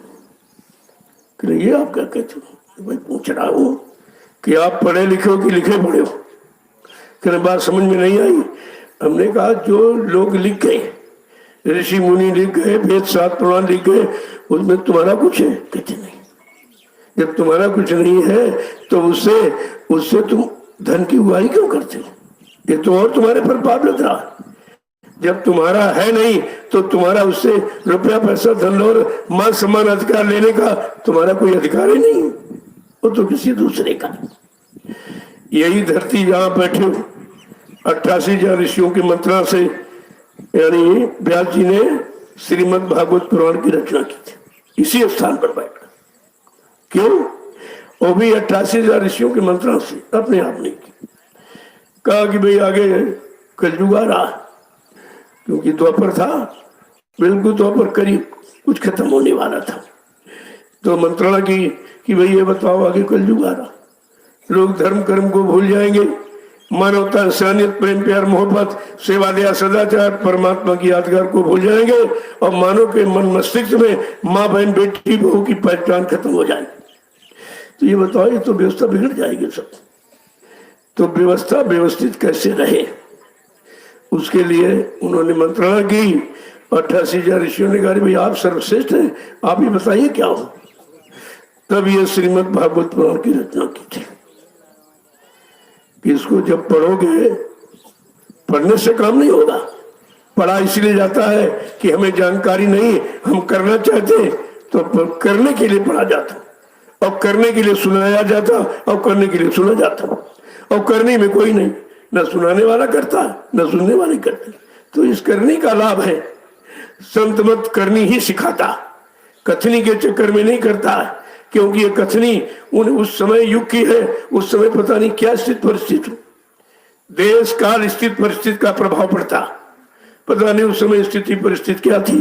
कि ये आप क्या कहते हो? भाई पूछ रहा हूं कि आप पढ़े लिखे हो कि लिखे पढ़े हो? कि बात समझ में नहीं आई। हमने कहा जो लोग लिख गए, ऋषि मुनि लिख गए, वेद शास्त्र पुराण लिख गए, उसमें तुम्हारा कुछ है? कहते नहीं। जब तुम्हारा कुछ नहीं है तो उससे तुम धन की उगाही क्यों करते हो? ये तो और तुम्हारे पर पाप लग रहा है। जब तुम्हारा है नहीं तो तुम्हारा उससे रुपया पैसा धन और मान सम्मान अधिकार लेने का तुम्हारा कोई अधिकार ही नहीं, वो तो किसी दूसरे का। यही धरती जहां बैठे 88,000 ऋषियों की मंत्रणा से यानी व्यास जी ने श्रीमद् भागवत पुराण की रचना की थी, इसी स्थान पर बैठकर। क्यों? वो भी 88,000 ऋषियों की मंत्रणा से, अपने आप नहीं की। कहा कि भाई आगे कलयुग आ रहा, क्योंकि द्वापर था, बिल्कुल द्वापर करीब कुछ खत्म होने वाला था, तो मंत्रणा की कि भाई ये बताओ आगे कलयुग आ रहा, लोग धर्म कर्म को भूल जाएंगे, मानवता इंसानियत प्रेम प्यार मोहब्बत सेवा दया सदाचार परमात्मा की यादगार को भूल जाएंगे और मानव के मन मस्तिष्क में माँ बहन बेटी बहू की पहचान खत्म हो जाएगी। तो ये बताओ, ये तो व्यवस्था बिगड़ जाएगी सब। तो व्यवस्था व्यवस्थित कैसे रहे, उसके लिए उन्होंने मंत्रणा की। 88,000 ऋषियों ने कहा भाई आप सर्वश्रेष्ठ हैं, आप ही बताइए क्या हो। तब ये श्रीमद् भागवत पुराण की रचना की थी। इसको जब पढ़ोगे, पढ़ने से काम नहीं होगा। पढ़ा इसलिए जाता है कि हमें जानकारी नहीं, हम करना चाहते तो करने के लिए पढ़ा जाता, और करने के लिए सुनाया जाता, और करने के लिए सुना जाता, और करने में कोई नहीं, न सुनाने वाला करता न सुनने वाले करते। तो इस करने का लाभ है। संत मत करनी ही सिखाता, कथनी के चक्कर में नहीं करता, क्योंकि ये कथनी उस समय युग की है, उस समय पता नहीं क्या स्थिति परिस्थिति, देश काल स्थिति परिस्थिति का प्रभाव पड़ता, पता नहीं उस समय स्थिति परिस्थिति क्या थी,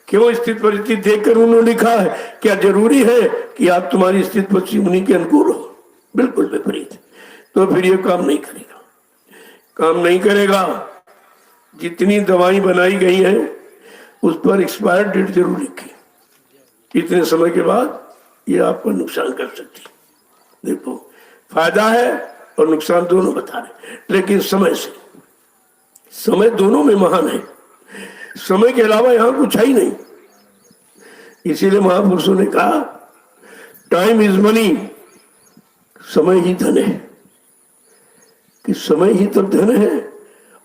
क्यों स्थिति परिस्थिति देखकर उन्होंने लिखा है। क्या जरूरी है कि आप तुम्हारी स्थिति परिस्थिति उन्हीं के अनुकूल हो? बिल्कुल विपरीत। तो फिर ये काम नहीं करेगा, काम नहीं करेगा। जितनी दवाई बनाई गई है उस पर एक्सपायर डेट जरूर लिखी, इतने समय के बाद ये आपको नुकसान कर सकती। देखो, फायदा है और नुकसान दोनों बता रहे, लेकिन समय से, समय दोनों में महान है। समय के अलावा यहां कुछ है ही नहीं। इसीलिए महापुरुषों ने कहा टाइम इज मनी, समय ही धन है, कि समय ही तब धन है,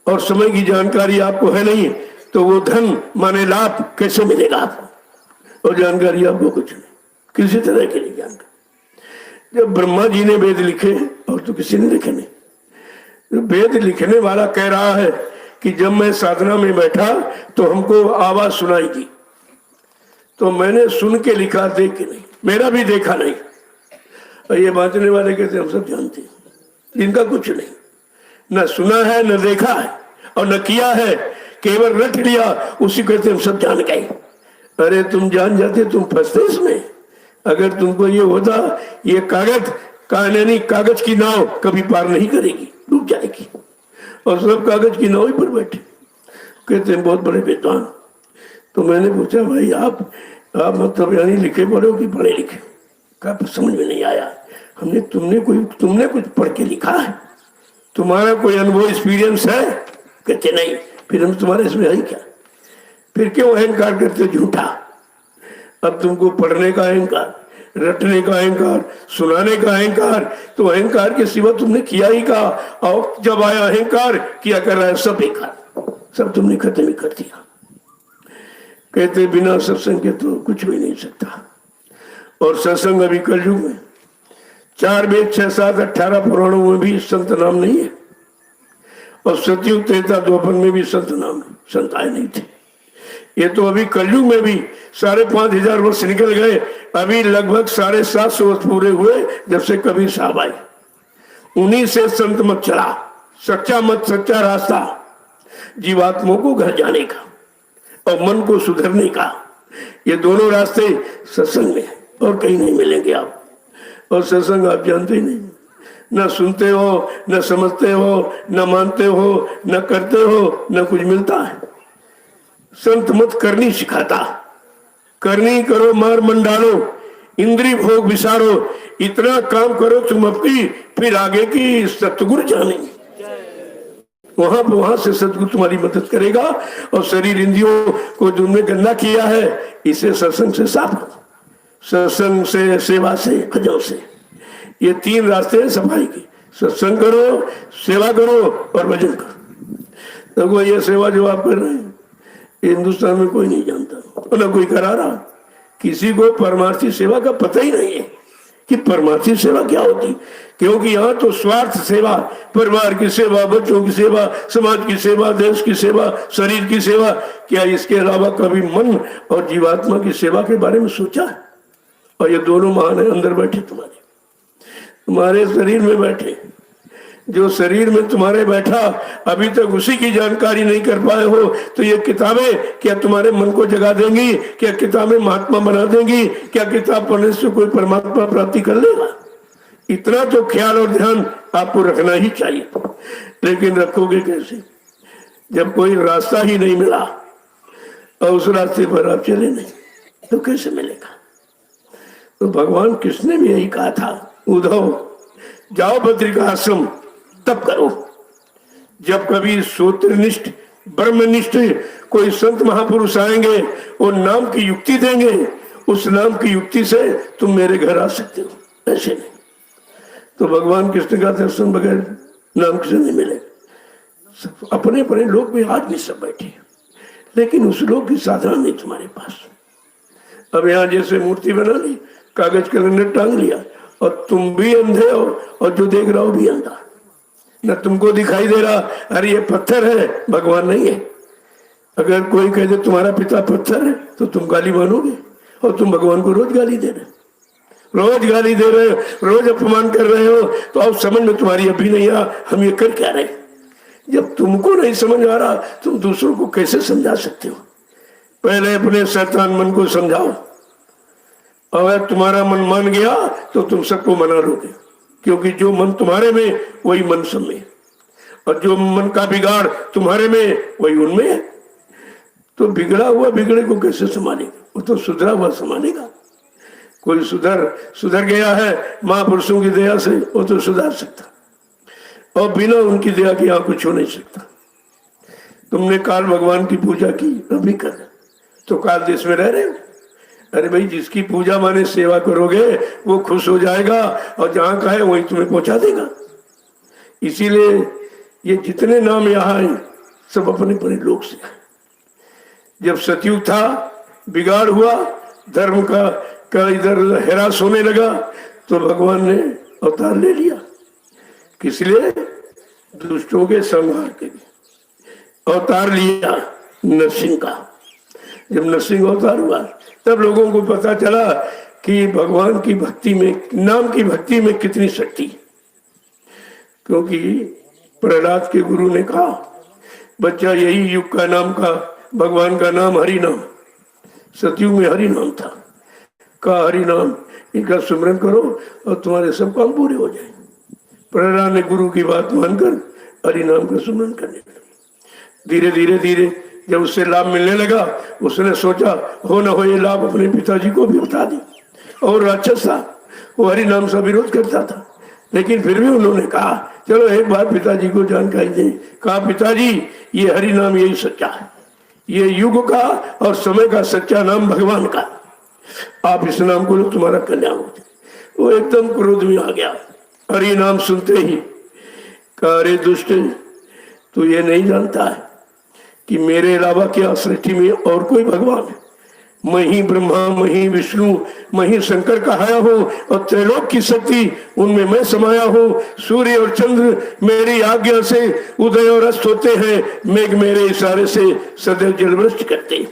और समय की जानकारी आपको है नहीं तो वो धन माने लाभ कैसे मिलेगा आपको? और जानकारी आपको कुछ नहीं, किसी तरह की नहीं जानकारी। जब ब्रह्मा जी ने वेद लिखे, और तो किसी ने लिखे नहीं, वेद लिखने वाला कह रहा है कि जब मैं साधना में बैठा तो हमको आवाज सुनाई दी, तो मैंने सुन के लिखा, देख के नहीं, मेरा भी देखा नहीं। और ये बांटने वाले कहते हम सब जानते हैं, जिनका कुछ नहीं, न सुना है न देखा है और न किया है, केवल रट लिया, उसी कहते हम सब जान गए। अरे तुम जान जाते, तुम फंसते इसमें। अगर तुमको ये होता, ये कागज की नाव कभी पार नहीं करेगी, डूब जाएगी, और सब कागज की नाव ही पर बैठे। कहते हैं बहुत बड़े विद्वान। तो मैंने पूछा भाई आप मतलब यानी लिखे पढ़े हो कि पढ़े लिखे? क्या समझ में नहीं आया। तुमने कुछ पढ़ के लिखा है? तुम्हारा कोई अनुभव एक्सपीरियंस है? कहते नहीं। फिर हम तुम्हारे इसमें है क्या? फिर क्यों अहंकार करते झूठा? अब तुमको पढ़ने का अहंकार, रटने का अहंकार, सुनाने का अहंकार, तो अहंकार के सिवा तुमने किया ही कहा। और जब आया अहंकार, किया कर रहा है सब बेकार, सब तुमने खत्म ही कर दिया। कहते बिना सत्संग के तो कुछ भी नहीं सकता। और सत्संग अभी कलयुग में 4 वेद 6 7 18 पुराणों में भी संत नाम नहीं है, और सतयुग त्रेता द्वापर में भी संत नाम संत आए नहीं थे। ये तो अभी कलयुग में भी 5,500 वर्ष निकल गए, अभी लगभग 750 वर्ष पूरे हुए जब से कबीर साहब आए। उन्हीं से संत मत चला, सच्चा मत, सच्चा रास्ता जीवात्माओं को घर जाने का और मन को सुधरने का, ये दोनों रास्ते सत्संग में है और कहीं नहीं मिलेंगे आप। और सत्संग आप जानते ही नहीं, न सुनते हो, न समझते हो, न मानते हो, न करते हो, न कुछ मिलता है। संत मत करनी सिखाता, करनी करो मार मन डालो, इंद्री भोग विसारो, इतना काम करो तुम अपनी, फिर आगे की सतगुरु जानेंगे। वहां से सतगुरु तुम्हारी मदद करेगा। और शरीर इंद्रियों को तुमने गंदा किया है, इसे सत्संग से साफ करो, सत्संग से, सेवा से, भजन से। ये तीन रास्ते हैं सफाई के। सत्संग करो, सेवा करो और भजन करो। देखो ये सेवा जो आप कर रहे हैं हिंदुस्तान में कोई नहीं जानता और न कोई करा रहा। किसी को परमार्थी सेवा का पता ही नहीं है कि परमार्थी सेवा क्या होती। क्योंकि यहाँ तो स्वार्थ सेवा, परिवार की सेवा, बच्चों की सेवा, समाज की सेवा, देश की सेवा, शरीर की सेवा, क्या इसके अलावा कभी मन और जीवात्मा की सेवा के बारे में सोचा? और ये दोनों महान है अंदर बैठे, तुम्हारे शरीर में बैठे। जो शरीर में तुम्हारे बैठा अभी तक उसी की जानकारी नहीं कर पाए हो, तो ये किताबें क्या तुम्हारे मन को जगा देंगी? क्या किताबें महात्मा बना देंगी? क्या किताब पढ़ने से कोई परमात्मा प्राप्ति कर लेगा? इतना तो ख्याल और ध्यान आपको रखना ही चाहिए। लेकिन रखोगे कैसे जब कोई रास्ता ही नहीं मिला और उस रास्ते पर आप चले नहीं, तो कैसे मिलेगा? तो भगवान कृष्ण ने भी यही कहा था, उद्धव जाओ बद्रिका आश्रम तब करो। जब कभी सूत्रनिष्ठ ब्रह्मनिष्ठ कोई संत महापुरुष आएंगे और नाम की युक्ति देंगे, उस नाम की युक्ति से तुम मेरे घर आ सकते हो, ऐसे नहीं। तो भगवान कृष्ण का दर्शन बगैर नाम कृष्ण नहीं मिले। अपने अपने लोग भी आज भी सब बैठे, लेकिन उस लोग की साधना नहीं तुम्हारे पास। अब यहाँ जैसे मूर्ति बना ली, कागज कैलेंडर टांग लिया और तुम भी अंधे हो और जो देख रहा हो भी अंधा। न तुमको दिखाई दे रहा अरे ये पत्थर है, भगवान नहीं है। अगर कोई कहे दे तुम्हारा पिता पत्थर है तो तुम गाली मानोगे, और तुम भगवान को रोज गाली दे रहे, रोज गाली दे रहे हो, रोज अपमान कर रहे हो। तो अब समझ में तुम्हारी अभी नहीं आ हम ये कर क्या रहे। जब तुमको नहीं समझ आ रहा तुम दूसरों को कैसे समझा सकते हो? पहले अपने शैतान मन को समझाओ। अगर तुम्हारा मन मान गया तो तुम सबको मना लोगे, क्योंकि जो मन तुम्हारे में वही मन सब में, और जो मन का बिगाड़ तुम्हारे में वही उनमें है। तो बिगड़ा हुआ बिगड़े को कैसे संभालेगा? वो तो सुधरा हुआ संभालेगा। कोई सुधर गया है महापुरुषों की दया से, वो तो सुधार सकता, और बिना उनकी दया के यहाँ कुछ हो नहीं सकता। तुमने काल भगवान की पूजा की, अभी कर तो काल देश में रह रहे हो। अरे भाई जिसकी पूजा माने सेवा करोगे वो खुश हो जाएगा, और जहां का है वहीं तुम्हें पहुंचा देगा। इसीलिए ये जितने नाम यहाँ है सब अपने अपने लोग से। जब सतयुग था बिगाड़ हुआ, धर्म का इधर हैरास होने लगा, तो भगवान ने अवतार ले लिया। किस लिए? दुष्टों के संहार के लिए अवतार लिया नरसिंह का। जब नरसिंह अवतार हुआ तब लोगों को पता चला कि भगवान की भक्ति में, नाम की भक्ति में कितनी शक्ति। क्योंकि प्रहलाद के गुरु ने कहा बच्चा यही युग का नाम का भगवान का नाम हरि नाम, सतयुग में हरि नाम था। कहा हरि नाम इनका सुमरन करो और तुम्हारे सब काम पूरे हो जाए। प्रहलाद ने गुरु की बात मानकर हरि नाम का सुमरन करने लगा। धीरे धीरे धीरे जब उससे लाभ मिलने लगा, उसने सोचा हो न हो ये लाभ अपने पिताजी को भी बता दी। और राक्षस था, वो हरि नाम से विरोध करता था, लेकिन फिर भी उन्होंने कहा चलो एक बार पिताजी को जानकारी दें। कहा पिताजी ये हरि नाम यही सच्चा है, ये युग का और समय का सच्चा नाम भगवान का, आप इस नाम को लो तुम्हारा कल्याण हो जाए। वो एकदम क्रोध में आ गया। हरि नाम सुनते ही कहा अरे दुष्ट, तू ये नहीं जानता है कि मेरे अलावा क्या सृष्टि में और कोई भगवान है? मैं ही ब्रह्मा, मैं ही विष्णु, मैं ही शंकर कहाया हूँ, और त्रैलोक की शक्ति उनमें मैं समाया हूँ। सूर्य और चंद्र मेरी आज्ञा से उदय और अस्त होते हैं, मेघ मेरे इशारे से सदैव जलवृष्टि करते।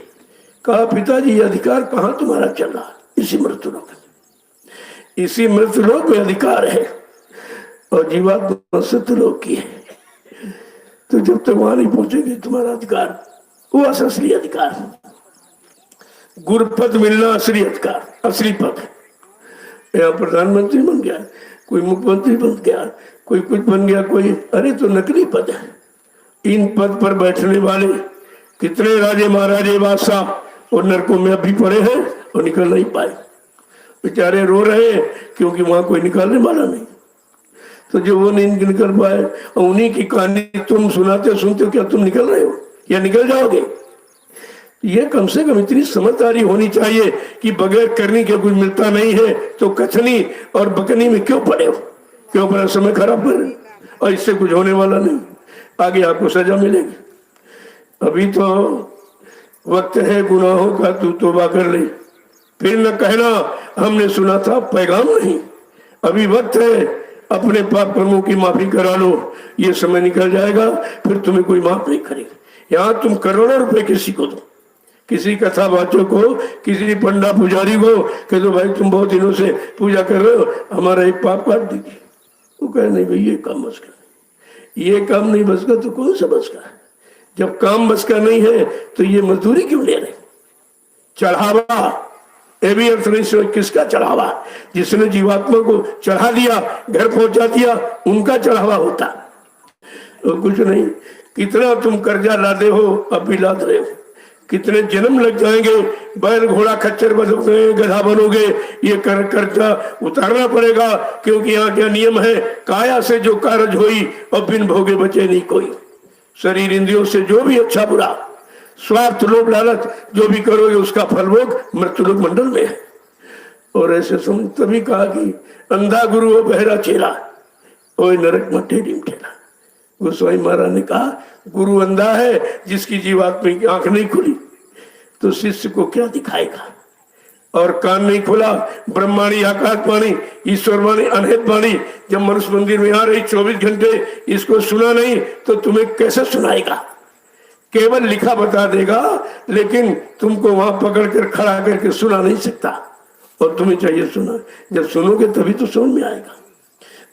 कहा पिताजी ये अधिकार कहाँ तुम्हारा चल रहा? इसी मृत्युलोक, इसी मृत्युलोक में अधिकार है, और जीवात्मा सत्यलोक की है। तो जब तक वहां नहीं पहुंचेगी तुम्हारा अधिकार, वो असली अधिकार। गुरपद मिलना असलियत का असली पद। यहाँ प्रधानमंत्री बन गया, कोई मुख्यमंत्री बन गया, कोई कुछ बन गया, कोई, अरे तो नकली पद है। इन पद पर बैठने वाले कितने राजे महाराजे बादशाह और नरकों में अभी पड़े हैं और निकल नहीं पाए, बेचारे रो रहे हैं क्योंकि वहां कोई निकालने वाला नहीं। तो जो वो नहीं निकल पाए, और उन्हीं की कहानी तुम सुनाते सुनते हो, क्या तुम निकल रहे हो या निकल जाओगे? ये कम से कम इतनी समझदारी होनी चाहिए कि बगैर करने के कुछ मिलता नहीं है, तो कथनी और बकनी में क्यों पड़े हो, क्यों अपना समय खराब कर रहे हो? और इससे कुछ होने वाला नहीं, आगे आपको सजा मिलेगी। अभी तो वक्त है गुनाहों का, तू तौबा कर ले, फिर न कहना हमने सुना था पैगाम नहीं। अभी वक्त है, अपने पाप कर्मों की माफी करा लो, ये समय निकल जाएगा, फिर तुम्हें कोई माफ नहीं करेगा। यहाँ तुम करोड़ों रुपए किसी को दो, किसी कथावाचक को, किसी पंडा पुजारी को कह दो भाई तुम बहुत दिनों से पूजा कर रहे हो, हमारा एक पाप काट दीजिए। वो कहे नहीं भाई ये काम बस का, ये काम नहीं बस का, तो कौन सा बस का? जब काम बस का नहीं है तो ये मजदूरी क्यों ले रहे? चढ़ावा, ये भी अर्थ नहीं सोच किसका चढ़ावा? जिसने जीवात्मा को चढ़ा दिया, घर पहुंचा दिया, उनका चढ़ावा होता तो कुछ नहीं। कितना तुम कर्जा लादे हो, अब भी लाद रहे हो। कितने जन्म लग जाएंगे, बैल घोड़ा खच्चर बनोगे, गधा बनोगे, ये कर्जा उतारना पड़ेगा, क्योंकि यहाँ क्या नियम है, काया से जो कारज होई और बिन भोगे बचे नहीं कोई। शरीर इंद्रियों से जो भी अच्छा बुरा, स्वार्थ लोभ लालच जो भी करोगे, उसका फल भोग मृत्युलोक मंडल में है। और ऐसे समझ, तभी कहा कि अंधा गुरु और बहरा चेला, ओए नरक में टेढ़ी ठेला। गोस्वामी महाराज ने कहा गुरु अंधा है, जिसकी जीवात्मा की आंख नहीं खुली तो शिष्य को क्या दिखाएगा, और कान नहीं खुला, ब्रह्माणी आकाशवाणी ईश्वरवाणी अनहित वाणी जब मनुष्य मंदिर में आ रही 24 घंटे, इसको सुना नहीं तो तुम्हें कैसे सुनाएगा? केवल लिखा बता देगा, लेकिन तुमको वहां पकड़ कर खड़ा करके सुना नहीं सकता। और तुम्हें चाहिए सुना, जब सुनोगे तभी तो समझ में आएगा,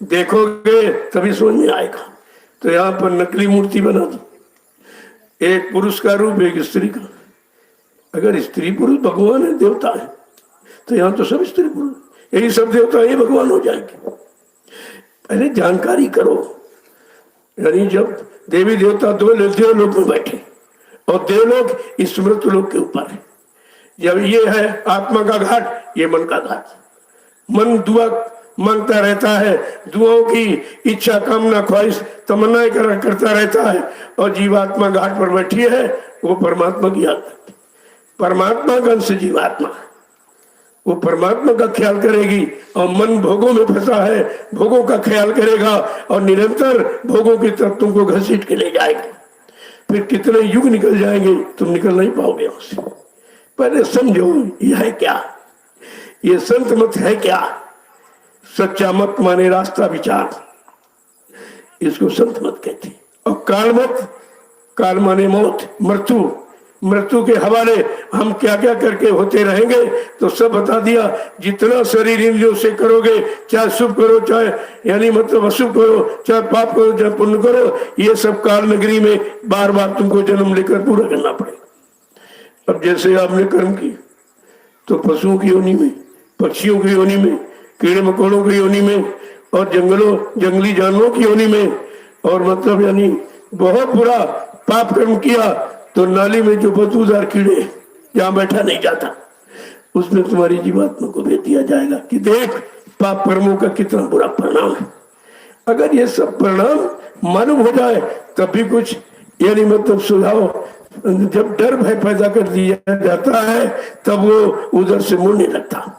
देखोगे तभी समझ में आएगा। तो यहाँ पर नकली मूर्ति बना दो, एक पुरुष का रूप एक स्त्री का। अगर स्त्री पुरुष भगवान है, देवता है, तो यहाँ तो सब स्त्री पुरुष, यही सब देवता ये भगवान हो जाएंगे। पहले जानकारी करो, यानी जब देवी देवता दो देवलोक में बैठे और देवलोक इस मृत्युलोक के ऊपर है, जब ये है आत्मा का घाट, ये मन का घाट। मन दुआ मांगता रहता है, दुआओं की इच्छा कामना ख्वाहिश तमन्नाएं करता रहता है, और जीवात्मा घाट पर बैठी है, वो परमात्मा की याद करती, परमात्मा का अंश जीवात्मा, वो परमात्मा का ख्याल करेगी। और मन भोगों में फंसा है, भोगों का ख्याल करेगा और निरंतर भोगों की तरफ तुमको घसीट के ले जाएगा। फिर कितने युग निकल जाएंगे, तुम निकल नहीं पाओगे उससे। पहले समझो यह है क्या, ये संत मत है क्या? सच्चा मत माने रास्ता विचार, इसको संत मत कहते। और काल मत, काल माने मौत, मृत्यु, मृत्यु के हवाले हम क्या क्या करके होते रहेंगे, तो सब बता दिया। जितना शरीर इंद्रियों से करोगे, चाहे शुभ करो चाहे यानी मतलब अशुभ करो, चाहे पाप करो चाहे पुण्य करो, ये सब काल नगरी में बार बार तुमको जन्म लेकर पूरा करना पड़ेगा। अब जैसे आपने कर्म की तो पशुओं की योनि में, पक्षियों की योनि में, कीड़े मकोड़ों की योनि में, और जंगली जानवरों की योनि में, और मतलब यानी बहुत बुरा पाप कर्म किया तो नाली में जो बदबूदार कीड़े जहां बैठा नहीं जाता, उसमें तुम्हारी जीवात्मा को भेज दिया जाएगा कि देख पाप कर्मों का कितना बुरा परिणाम है। अगर ये सब परिणाम मालूम हो जाए तब भी कुछ यानी मतलब सुझाव, जब डर भय पैदा कर दिया जाता है तब वो उधर से मुड़ने लगता।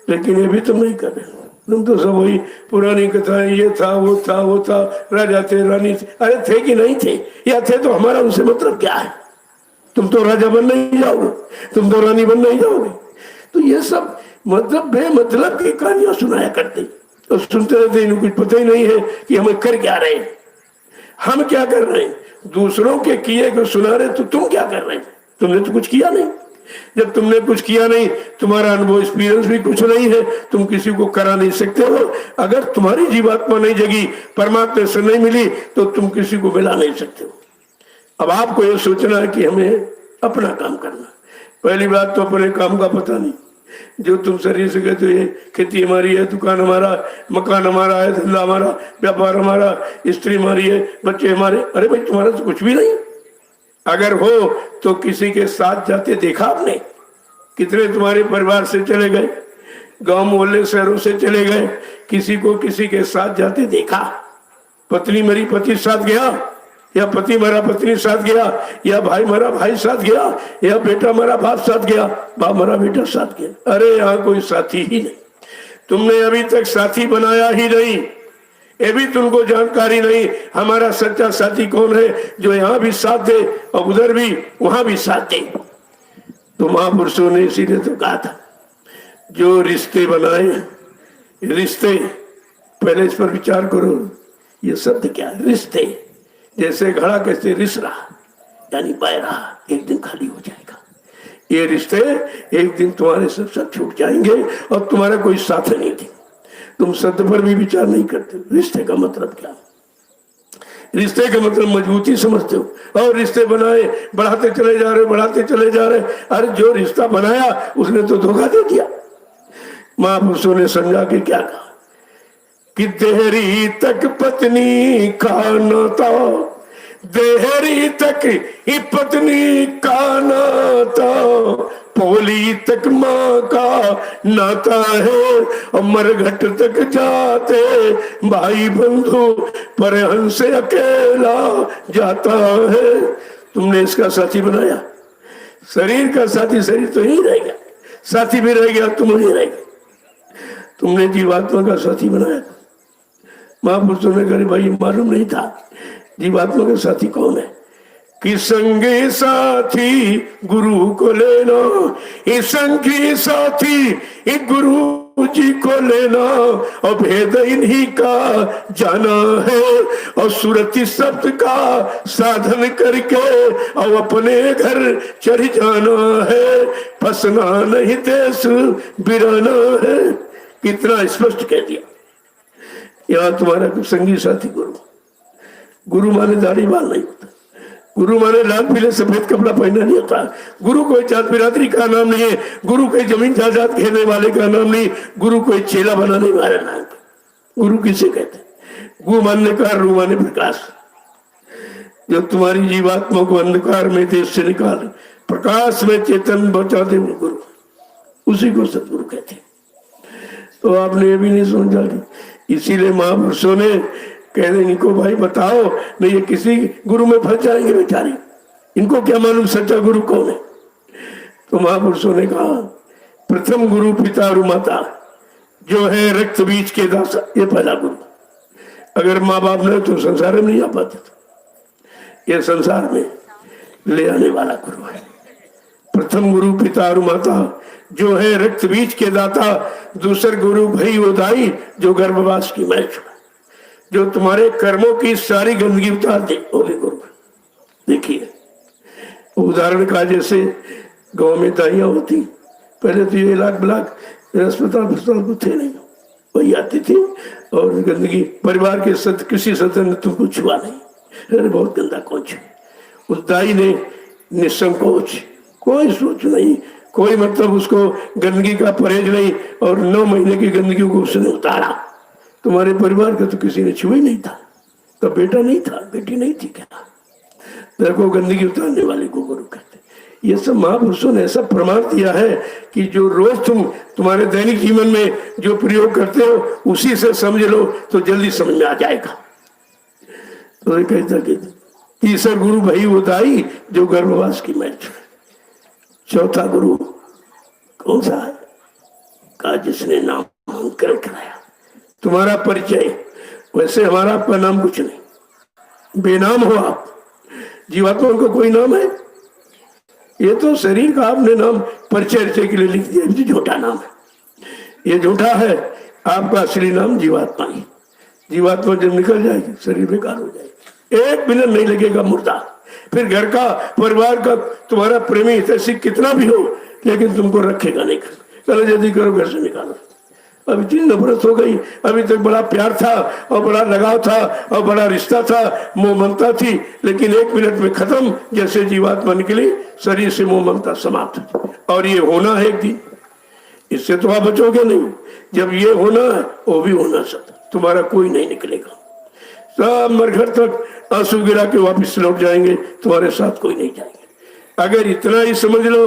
लेकिन ये भी तुम नहीं कर रहे, तुम तो सब वही पुरानी कथाएं, ये था वो था वो था, राजा थे रानी थे। अरे थे कि नहीं थे, या थे तो हमारा उनसे मतलब क्या है? तुम तो राजा बन नहीं जाओगे, तुम तो रानी बन नहीं जाओगे। तो ये सब मतलब बेमतलब की कहानियां सुनाया करते और सुनते रहते, इन्हें कुछ पता ही नहीं है कि हमें कर क्या रहे हैं, हम क्या कर रहे हैं। दूसरों के किए को सुना रहे, तो तुम क्या कर रहे हैं? तुमने तो कुछ किया नहीं। जब तुमने कुछ किया नहीं, तुम्हारा अनुभव एक्सपीरियंस भी कुछ नहीं है, तुम किसी को करा नहीं सकते हो। अगर तुम्हारी जीवात्मा नहीं जगी, परमात्मा से नहीं मिली, तो तुम किसी को मिला नहीं सकते हो। अब आपको यह सोचना है कि हमें अपना काम करना, पहली बात तो अपने काम का पता नहीं। जो तुम शरीर से कहते हो ये खेती हमारी है, दुकान हमारा, मकान हमारा है, धंधा हमारा, व्यापार हमारा, स्त्री हमारी है, बच्चे हमारे। अरे भाई तुम्हारा तो कुछ भी नहीं। अगर हो तो किसी के साथ जाते देखा आपने? कितने तुम्हारे परिवार से चले गए, गांव मोहल्ले शहरों से चले गए, किसी को किसी के साथ जाते देखा? पत्नी मेरी पति साथ गया, या पति मेरा पत्नी साथ गया, या भाई मेरा भाई साथ गया, या बेटा मेरा बाप साथ गया, बाप मेरा बेटा साथ गया। अरे यहाँ कोई साथी ही नहीं। तुमने अभी तक साथी बनाया ही नहीं, ये भी तुमको जानकारी नहीं हमारा सच्चा साथी कौन है, जो यहाँ भी साथ दे और उधर भी वहां भी साथ दे। तो महापुरुषों ने इसीलिए तो कहा था, जो रिश्ते बनाए, रिश्ते, पहले इस पर विचार करो, ये शब्द क्या है? रिश्ते। जैसे घड़ा कैसे रिस रहा, यानी बह रहा, एक दिन खाली हो जाएगा। ये रिश्ते एक दिन तुम्हारे सब छूट जाएंगे और तुम्हारा कोई साथ नहीं थे। तुम शब्द पर भी विचार नहीं करते। रिश्ते का मतलब क्या? रिश्ते का मतलब मजबूती समझते हो, और रिश्ते बनाए, बढ़ाते चले जा रहे, बढ़ाते चले जा रहे। अरे जो रिश्ता बनाया उसने तो धोखा दे दिया। महापुरुषों ने समझा के क्या कहा कि देहरी तक पत्नी का नाता, देहरी तक ही पत्नी का नाता, पोली तक माँ का नाता है, और मरघट तक जाते भाई बंधु, पर हंस अकेला जाता है। तुमने इसका साथी बनाया। शरीर का साथी शरीर तो ही रहेगा, साथी भी रह गया, तुम नहीं रहेगा। तुमने जीवात्मा का साथी बनाया। महापुरुषों ने कहा भाई मालूम नहीं था जीवात्मा का साथी कौन है। कि संगी साथी गुरु को लेना, इस संगी साथी एक गुरु जी को लेना, और भेद इन्हीं का जाना है, और सुरति शब्द का साधन करके और अपने घर चढ़ जाना है, फंसना नहीं देश बिराना है। कितना स्पष्ट कह दिया। यहाँ तुम्हारा संगी साथी गुरु। गुरु माने दाढ़ी बाल नहीं होता, गुरु माने लाल पीले सफेद कपड़ा पहनना नहीं होता, गुरु कोई जात बिरादरी का नाम नहीं है, गुरु कोई जमीन जायदाद घेरने वाले का नाम नहीं, गुरु कोई चेला बनाने वाला नाम। गुरु किसे कहते? गु मानने का, रू माने प्रकाश। जो तुम्हारी जीवात्मा को अंधकार में देश से निकाल प्रकाश में चेतन बचा दे, वो गुरु, उसी को सतगुरु कहते। तो आपने ये भी नहीं समझा। इसीलिए महापुरुषों ने कहते इनको भाई बताओ, नहीं ये किसी गुरु में फंस जाएंगे बेचारे, इनको क्या मालूम सच्चा गुरु कौन है। तो महापुरुषों ने कहा प्रथम गुरु पिता और माता, जो है रक्त बीज के दासा, ये पहला गुरु। अगर माँ बाप ने तो संसार में नहीं आ पाते, ये संसार में ले आने वाला गुरु है। प्रथम गुरु पिता और माता, जो है रक्त बीज के दाता। दूसर गुरु भई वो दाई, जो गर्भवास की मैच, जो तुम्हारे कर्मों की सारी गंदगी उतार दे, वो भी गुरु। देखिए उदाहरण का, जैसे गांव में दाइयां होती, पहले तो ये लाख ब्लाक अस्पताल तो थे नहीं, वही आती थी और गंदगी परिवार के किसी सदस्य ने तुमको छुआ नहीं, अरे बहुत गंदा कौन छे। उस दाई ने निसंकोच, कोई सोच नहीं, कोई मतलब उसको गंदगी का परहेज नहीं, और 9 महीने की गंदगी को उसने उतारा। तुम्हारे परिवार का तो किसी ने छुआ ही नहीं था, तो बेटा नहीं था, बेटी नहीं थी, क्या तेरे को गंदगी उतारने वाले को गुरु कहते। ये सब महापुरुषों ने ऐसा प्रमाण दिया है कि जो रोज तुम्हारे दैनिक जीवन में जो प्रयोग करते हो, उसी से समझ लो तो जल्दी समझ में आ जाएगा। तो ये कहता कि तीसरा गुरु भाई वो दाई, जो गर्भवास की मैच। चौथा गुरु कौन सा है? का जिसने नाम अंकरण कराया। तुम्हारा परिचय, वैसे हमारा आपका नाम कुछ नहीं, बेनाम हो आप। जीवात्मा का कोई नाम है? ये तो शरीर का आपने नाम परिचय के लिए लिख दिया, ये झूठा नाम है, ये झूठा है। आपका असली नाम जीवात्मा ही। जीवात्मा जब निकल जाएगी शरीर बेकार हो जाएगी, एक मिनट नहीं लगेगा मुर्दा। फिर घर का, परिवार का, तुम्हारा प्रेमी हितैषी कितना भी हो, लेकिन तुमको रखेगा नहीं। चलो जल्दी करो, घर से निकालो। अब इतनी नफरत हो गई। अभी तक बड़ा प्यार था और बड़ा लगाव था और बड़ा रिश्ता था, मोह ममता थी, लेकिन 1 मिनट में खत्म। जैसे जीवात्मा निकली शरीर से मोह ममता समाप्त। और ये होना है एक दिन, इससे तो आप बचोगे नहीं। जब ये होना है वो भी होना सब, तुम्हारा कोई नहीं निकलेगा। सब मरघट तक आंसू गिरा के वापिस लौट जाएंगे, तुम्हारे साथ कोई नहीं जाएंगे। अगर इतना ही समझ लो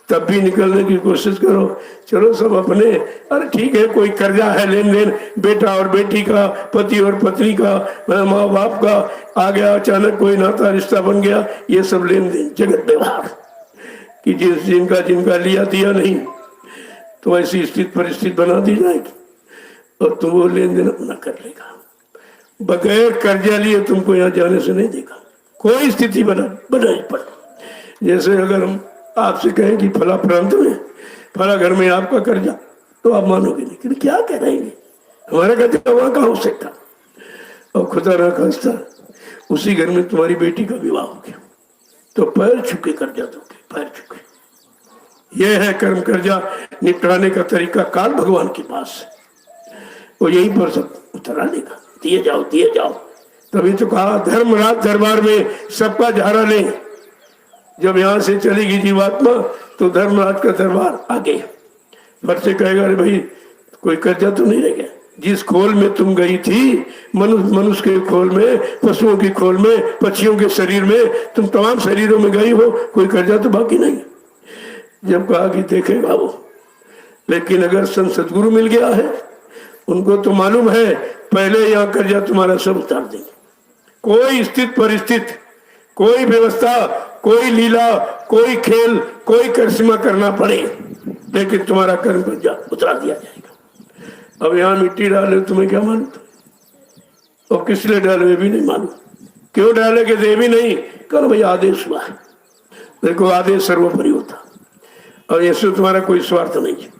तब भी निकलने की कोशिश करो। चलो सब अपने, अरे ठीक है, कोई कर्जा है, लेन देन, बेटा और बेटी का, पति और पत्नी का, माँ बाप का, आ गया अचानक कोई नाता रिश्ता बन गया, ये सब लेन देन जगत व्यवहार कि जिनका जिनका लिया दिया नहीं तो ऐसी स्थिति परिस्थिति बना दी जाएगी और तुम वो लेन देन अपना कर लेगा। बगैर कर्जा लिए तुमको यहाँ जाने से नहीं देगा, कोई स्थिति बनाई पड़। जैसे अगर हम आपसे कहें कि फला प्रांत में फला घर में आपका कर्जा, तो आप मानोगे नहीं कि क्या कह रहेंगे, हमारा कर्जा वहां का हो सकता। और खुदा ना खास्ता उसी घर में तुम्हारी बेटी का विवाह हो गया तो पैर छुके कर्जा दोगे, पैर छुके। यह है कर्म कर्जा निपटाने का तरीका काल भगवान के पास, वो यहीं पर सब उतरा देगा। दिए जाओ दिए जाओ। तभी तो कहा धर्मराज दरबार में सबका झारा ले। जब यहाँ से चलेगी जीवात्मा तो धर्मराज का दरबार आगे फट से कहेगा, अरे भाई कोई कर्जा तो नहीं रह गया। जिस खोल में तुम गई थी, मनुष्य के खोल में, पशुओं की खोल में, पक्षियों के शरीर में, तुम तमाम शरीरों में गई हो, कोई कर्जा तो बाकी नहीं। जब कहा कि देखेगा वो, लेकिन अगर संत सदगुरु मिल गया है, उनको तो मालूम है पहले यहाँ कर्जा तुम्हारा सब उतार देंगे। कोई स्थित परिस्थिति, कोई व्यवस्था, कोई लीला, कोई खेल, कोई करिश्मा करना पड़े, लेकिन तुम्हारा कर्म कर्जा उतरा दिया जाएगा। अब यहाँ मिट्टी डाले तुम्हें क्या मालूम, और किस लिए डाले भी नहीं मालूम, क्यों डाले के दे भी नहीं। कल भाई आदेश हुआ, देखो आदेश सर्वोपरि होता, और ऐसे तुम्हारा कोई स्वार्थ नहीं है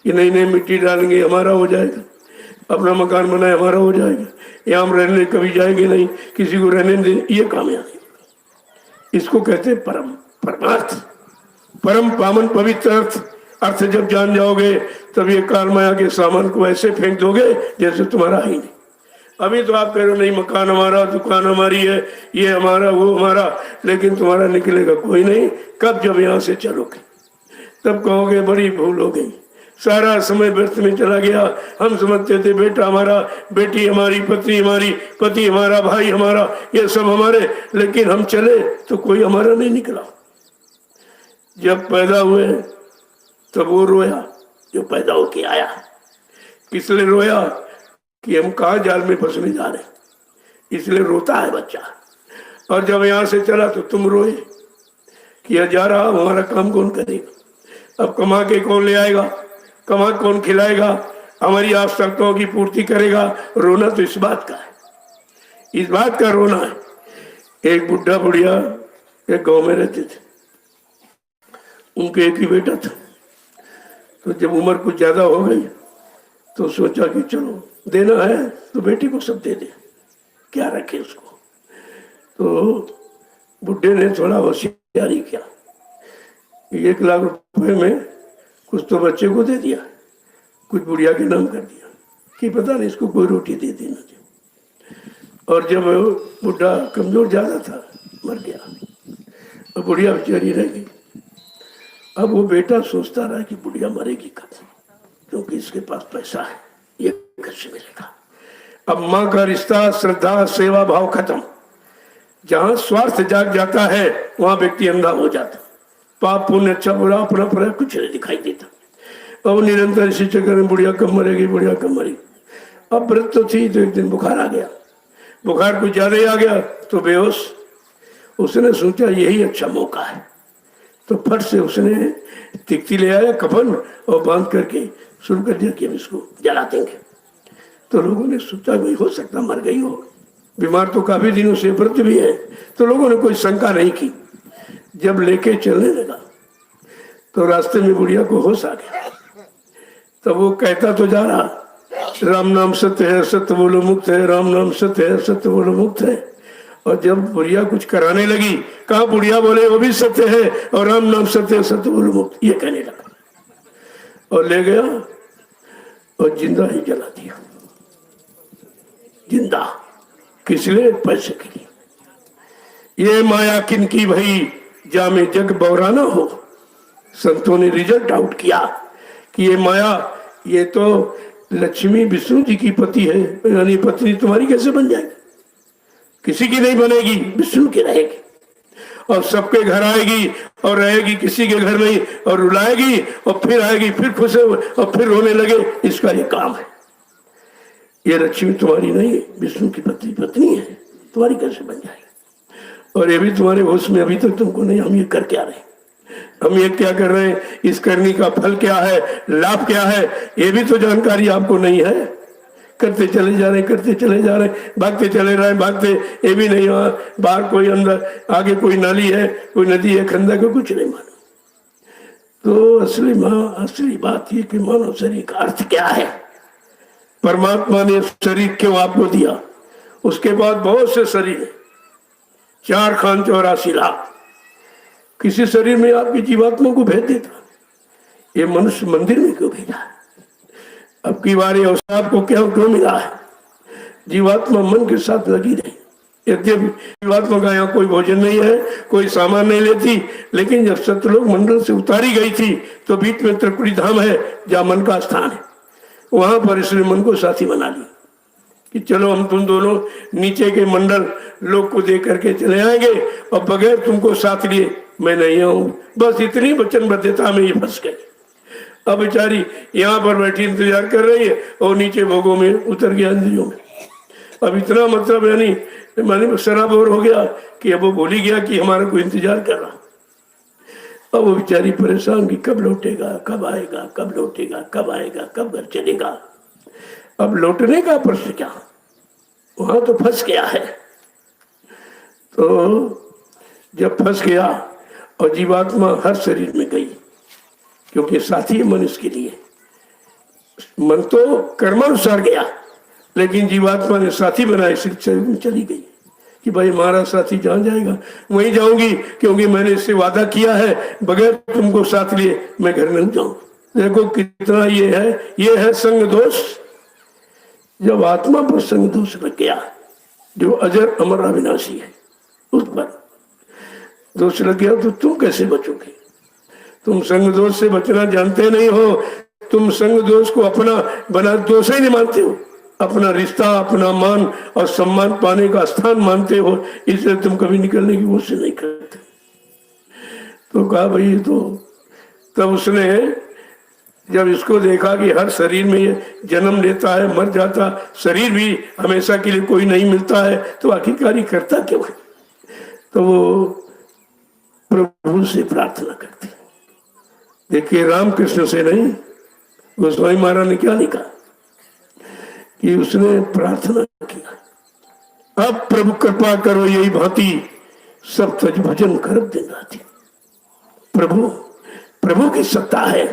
कि नहीं नहीं मिट्टी डालेंगे हमारा हो जाएगा, अपना मकान बनाए हमारा हो जाएगा, यहाँ हम रहने कभी जाएंगे नहीं, किसी को रहने दें, ये कामयाबी। इसको कहते हैं परम परमार्थ, परम पावन पवित्र अर्थ। अर्थ जब जान जाओगे तब ये काल माया के सामान को ऐसे फेंक दोगे जैसे तुम्हारा ही नहीं। अभी तो आप कह रहे हो नहीं मकान हमारा, दुकान हमारी है, ये हमारा वो हमारा, लेकिन तुम्हारा निकलेगा कोई नहीं। कब जब यहाँ से चलोगे तब कहोगे बड़ी भूल हो गई, सारा समय व्यर्थ में चला गया। हम समझते थे बेटा हमारा, बेटी हमारी, पत्नी हमारी, पति हमारा, भाई हमारा, ये सब हमारे, लेकिन हम चले तो कोई हमारा नहीं निकला। जब पैदा हुए तब वो रोया जो पैदा होके आया। किस लिए रोया कि हम कहाँ जाल में फंसने जा रहे, इसलिए रोता है बच्चा। और जब यहाँ से चला तो तुम रोए कि जा रहा, हमारा काम कौन करेगा, अब कमा के कौन ले आएगा, कमा कौन खिलाएगा, हमारी आवश्यकताओं की पूर्ति करेगा। रोना तो इस बात का है, इस बात का रोना है। एक बुढ़ा बुढ़िया एक गांव में रहते थे, उनके एक ही बेटा था। तो जब उम्र कुछ ज्यादा हो गई तो सोचा कि चलो देना है तो बेटी को सब दे दे, क्या रखे उसको। तो बुढ़े ने थोड़ा होशियारी किया, 1 लाख रुपए में कुछ तो बच्चे को दे दिया, कुछ बुढ़िया के नाम कर दिया कि पता नहीं इसको कोई रोटी दे देना चाहिए। और जब बुढ़ा कमजोर ज्यादा था, मर गया, और बुढ़िया बेचारी रह गई। अब वो बेटा सोचता रहा कि बुढ़िया मरेगी कब, क्योंकि इसके पास पैसा है, ये कैसे मिलेगा। अब माँ का रिश्ता, श्रद्धा, सेवा भाव खत्म। जहां स्वार्थ जाग जाता है वहां व्यक्ति अंधा हो जाता, पाप पुण्य अच्छा बुरा अपना पर कुछ नहीं दिखाई देता। अब निरंतर इसी चक्कर में बुढ़िया कब मरेगी, बुढ़िया कब मरेगी। अब व्रत तो थी, तो एक दिन बुखार आ गया, बुखार कुछ ज्यादा ही आ गया तो बेहोश। उसने सोचा यही अच्छा मौका है, तो फट से उसने तिकती ले आया, कफन, और बांध करके शुरू कर दिया कि हम इसको जला देंगे। तो लोगों ने सोचा भाई हो सकता मर गई हो, बीमार तो काफी दिनों से, व्रत भी है, तो लोगों ने कोई शंका नहीं की। जब लेके चलने लगा तो रास्ते में बुढ़िया को होश आ गया। तब वो कहता तो जा रहा, राम नाम सत्य है, सत्य बोलो मुक्त है, राम नाम सत्य है, सत्य बोलो मुक्त है। और जब बुढ़िया कुछ कराने लगी, कहा बुढ़िया बोले वो भी सत्य है और राम नाम सत्य है, सत्य बोलो मुक्त, ये कहने लगा। और ले गया और जिंदा ही जला दिया। जिंदा किस लिए? पैसे के लिए। ये माया किन की भई जामे जग बौराना हो। संतों ने रिजल्ट आउट किया कि ये माया, ये तो लक्ष्मी विष्णु जी की पति है, यानी पत्नी तुम्हारी कैसे बन जाएगी? किसी की नहीं बनेगी, विष्णु की रहेगी और सबके घर आएगी और रहेगी किसी के घर नहीं, और रुलाएगी और फिर आएगी, फिर खुश और फिर रोने लगे। इसका ये काम है। ये लक्ष्मी तुम्हारी नहीं है, विष्णु की पत्नी है, तुम्हारी कैसे बन जाएगी? और ये भी तुम्हारे होश में अभी तक तुमको नहीं। हम ये कर क्या रहे, हम ये क्या कर रहे हैं, इस करने का फल क्या है, लाभ क्या है, ये भी तो जानकारी आपको नहीं है। करते चले जा रहे, करते चले जा रहे, भागते चले रहे, भागते, ये भी नहीं हुआ। बाहर कोई, अंदर आगे कोई नाली है, कोई नदी है, खंदा को कुछ नहीं मालूम। तो असली बात ये कि मानव शरीर का अर्थ क्या है, परमात्मा ने शरीर क्यों आपको दिया। उसके बाद बहुत से शरीर है, 4 खान 84 लाख। किसी शरीर में आपकी जीवात्मा को भेज देता, ये मनुष्य मंदिर में क्यों भेजा है? अब की बार आपको क्यों मिला है? जीवात्मा मन के साथ लगी रही। यद्यपि जीवात्मा का यहाँ कोई भोजन नहीं है, कोई सामान नहीं लेती, लेकिन जब सतलोक मंडल से उतारी गई थी तो बीच में त्रिपुरी धाम है जहाँ मन का स्थान है। वहां पर इसने मन को साथी बना लिया कि चलो हम तुम दोनों नीचे के मंडल लोग को दे करके चले आएंगे और बगैर तुमको साथ लिए मैं नहीं आऊं। बस इतनी वचनबद्धता में ये फंस गई। अब बेचारी यहाँ पर बैठी इंतजार कर रही है और नीचे भोगों में उतर गया, इंद्रियों में। अब इतना मतलब यानी मानी शराबोर हो गया कि अब वो भूल ही गया कि हमारा कोई इंतजार कर रहा। अब वो बेचारी परेशान कि कब लौटेगा, कब आएगा, कब लौटेगा, कब आएगा, कब घर चलेगा। अब लौटने का प्रश्न क्या, वहां तो फंस गया है। तो जब फंस गया और जीवात्मा हर शरीर में गई, क्योंकि साथी है मन इसके लिए। मन तो कर्मानुसार गया, लेकिन जीवात्मा ने साथी बनाया, शरीर में चली गई कि भाई हमारा साथी जहाँ जाएगा वहीं जाऊंगी, क्योंकि मैंने इससे वादा किया है बगैर तुमको साथ लिए मैं घर नहीं जाऊंगा। देखो कितना ये है संग दोष। जब आत्मा पर संग दोष लग गया, जो अजर अमर अविनाशी है, उस पर दोष लग गया तो तुम कैसे बचोगे? तुम संग दोष से बचना जानते नहीं हो। तुम संग दोष को अपना बना दोष ही नहीं मानते हो, अपना रिश्ता, अपना मान और सम्मान पाने का स्थान मानते हो, इसलिए तुम कभी निकलने की कोशिश नहीं करते। तो कहा भाई, तो तब उसने जब इसको देखा कि हर शरीर में ये जन्म लेता है, मर जाता, शरीर भी हमेशा के लिए कोई नहीं मिलता है, तो आखिरकार करता क्यों है? तो वो प्रभु से प्रार्थना करती। देखिए रामकृष्ण से नहीं, गोस्वामी महाराज ने क्या लिखा कि उसने प्रार्थना किया, अब प्रभु कृपा करो यही भांति सब तज भजन कर दिन राती। प्रभु की सत्ता है,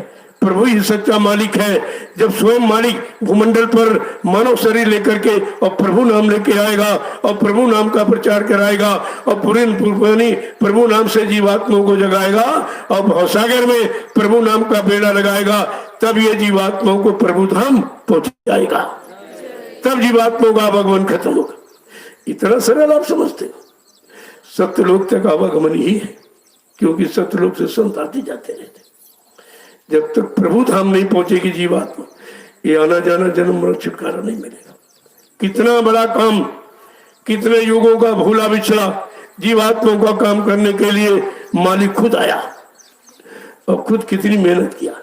प्रभु ही सच्चा मालिक है। जब स्वयं मालिक भूमंडल पर मानव शरीर लेकर के और प्रभु नाम लेके आएगा और प्रभु नाम का प्रचार कराएगा और प्रभु नाम से जीवात्माओं को जगाएगा और भवसागर में प्रभु नाम का बेड़ा लगाएगा, तब ये जीवात्माओं को प्रभु धाम पहुंच जाएगा, तब जीवात्माओं का आवागमन खत्म होगा। इतना सरल आप समझते हो? सत्यलोक तक आवागमन ही है, क्योंकि सत्यलोक से संत आते जाते रहते। जब तक प्रभु धाम नहीं पहुंचेगी जीवात्मा, ये आना जाना जन्म मरण छुटकारा नहीं मिलेगा। कितना बड़ा काम, कितने युगों का भूला बिछड़ा जीवात्मा का काम करने के लिए मालिक खुद आया और खुद कितनी मेहनत किया।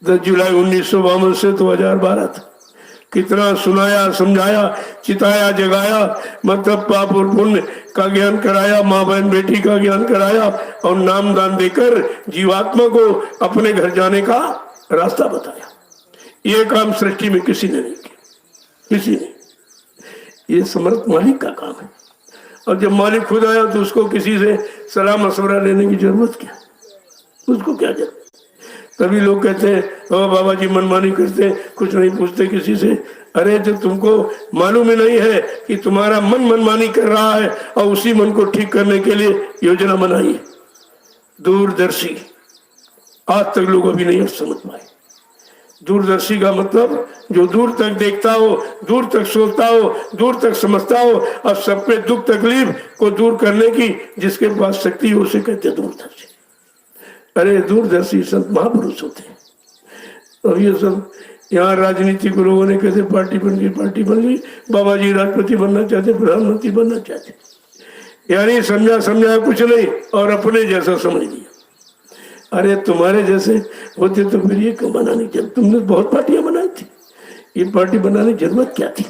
10 जुलाई 1952 से 2012 तक कितना सुनाया, समझाया, चिताया, जगाया, मतलब पाप और पुण्य का ज्ञान कराया, माँ बहन बेटी का ज्ञान कराया और नाम दान देकर जीवात्मा को अपने घर जाने का रास्ता बताया। ये काम सृष्टि में किसी ने नहीं किया, किसी ने। ये समर्थ मालिक का काम है। और जब मालिक खुद आया तो उसको किसी से सलाह मशवरा लेने की जरूरत क्या, उसको क्या जरूरत? तभी लोग कहते हैं बाबा जी मनमानी करते हैं, कुछ नहीं पूछते किसी से। अरे जब तुमको मालूम ही नहीं है कि तुम्हारा मन मनमानी कर रहा है और उसी मन को ठीक करने के लिए योजना बनाई है, दूरदर्शी, आज तक लोग अभी नहीं समझ पाए। दूरदर्शी का मतलब जो दूर तक देखता हो, दूर तक सोचता हो, दूर तक समझता हो और सब पे दुख तकलीफ को दूर करने की जिसके पास शक्ति हो उसे कहते दूरदर्शी। अरे दूरदर्शी संत महापुरुष होते हैं। और ये सब यहाँ राजनीतिक लोगों ने कैसे पार्टी बन गई, बाबा जी राष्ट्रपति बनना चाहते, प्रधानमंत्री बनना चाहते, यानी समझा कुछ नहीं और अपने जैसा समझ लिया। अरे तुम्हारे जैसे होते तो फिर ये क्यों बनानी चाहिए? तुमने बहुत पार्टियां बनाई थी, ये पार्टी बनाने की जरूरत क्या थी?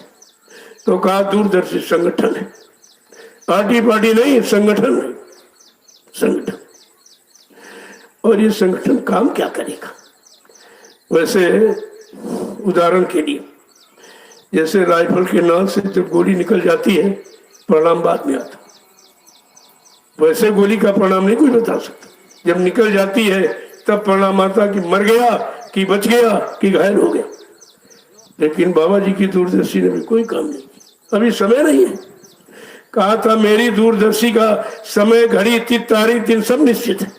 तो कहा दूरदर्शी संगठन है, पार्टी नहीं, संगठन है, संगठन। और ये संगठन काम क्या करेगा? वैसे उदाहरण के लिए जैसे राइफल के नाल से जब गोली निकल जाती है परिणाम बाद में आता, वैसे गोली का परिणाम नहीं कोई बता सकता। जब निकल जाती है तब परिणाम आता कि मर गया, कि बच गया, कि घायल हो गया। लेकिन बाबा जी की दूरदर्शी ने भी कोई काम नहीं किया। अभी समय नहीं है, कहा था मेरी दूरदर्शी का समय, घड़ी, तिथि, तारीख, दिन सब निश्चित है।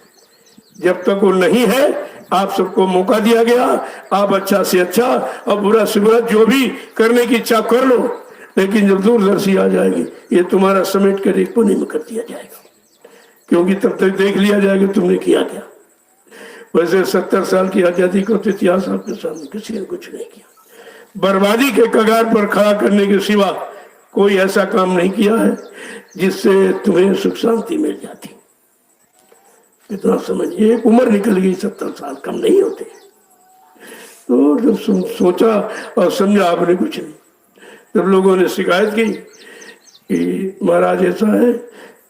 जब तक वो नहीं है आप सबको मौका दिया गया, आप अच्छा से अच्छा और बुरा से बुरा जो भी करने की इच्छा कर लो, लेकिन जब दूरदर्शी आ जाएगी ये तुम्हारा समेट कर एक कोने में कर दिया जाएगा, क्योंकि तब तक देख लिया जाएगा तुमने किया क्या। वैसे 70 साल की आजादी का इतिहास आपके सामने किसी ने कुछ नहीं किया, बर्बादी के कगार पर खड़ा करने के सिवा कोई ऐसा काम नहीं किया है जिससे तुम्हें सुख शांति मिल जाती। इतना समझिए, एक उम्र निकल गई, 70 साल कम नहीं होते। तो जब सोचा और समझा आपने कुछ नहीं। जब लोगों ने शिकायत की कि महाराज ऐसा है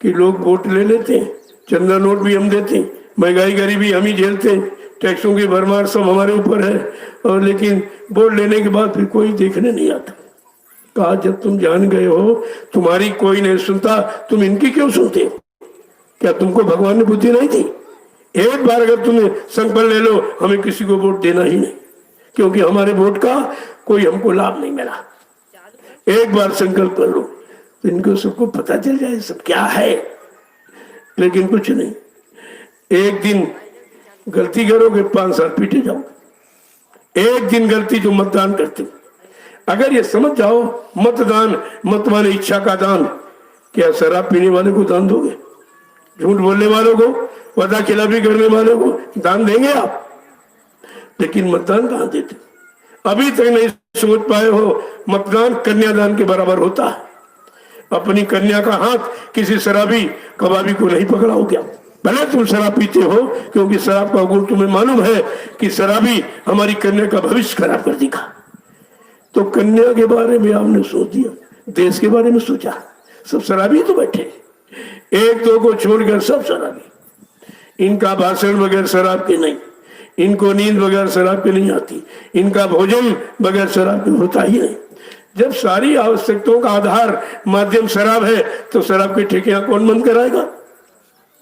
कि लोग वोट ले लेते हैं, चंदा नोट भी हम देते हैं, महंगाई गरीबी हम ही झेलते हैं, टैक्सों की भरमार सब हमारे ऊपर है, और लेकिन वोट लेने के बाद फिर कोई देखने नहीं आता। कहा जब तुम जान गए हो तुम्हारी कोई नहीं सुनता, तुम इनकी क्यों सुनते हो? क्या तुमको भगवान ने बुद्धि नहीं दी? एक बार अगर तुम्हें संकल्प ले लो हमें किसी को वोट देना ही नहीं, क्योंकि हमारे वोट का कोई हमको लाभ नहीं मिला। एक बार संकल्प कर लो तो इनको सबको पता चल जाए सब क्या है। लेकिन कुछ नहीं, एक दिन गलती करोगे 5 साल पीटे जाओ। एक दिन गलती जो मतदान करते हो, अगर ये समझ जाओ मतदान मत माने इच्छा का दान। क्या शराब पीने वाले को दान दोगे? झूठ बोलने वालों को, वादा खिलाफी करने वालों को दान देंगे आप? लेकिन मतदान कहाँ देते? अभी तक नहीं सोच पाए हो मतदान कन्यादान के बराबर होता है। अपनी कन्या का हाथ किसी शराबी कबाबी को नहीं पकड़ाओ क्या? भले तुम शराब पीते हो, क्योंकि शराब का गुण तुम्हें मालूम है कि शराबी हमारी कन्या का भविष्य खराब कर देगा। तो कन्या के बारे में आपने सोच दिया, देश के बारे में सोचा, सब शराबी तो बैठे, एक दो को छोड़कर सब शराबी। इनका भाषण बगैर शराब के नहीं, इनको नींद बगैर शराब के नहीं आती, इनका भोजन बगैर शराब के होता ही नहीं। जब सारी आवश्यकताओं का आधार माध्यम शराब है तो शराब के ठेके कौन बंद कराएगा?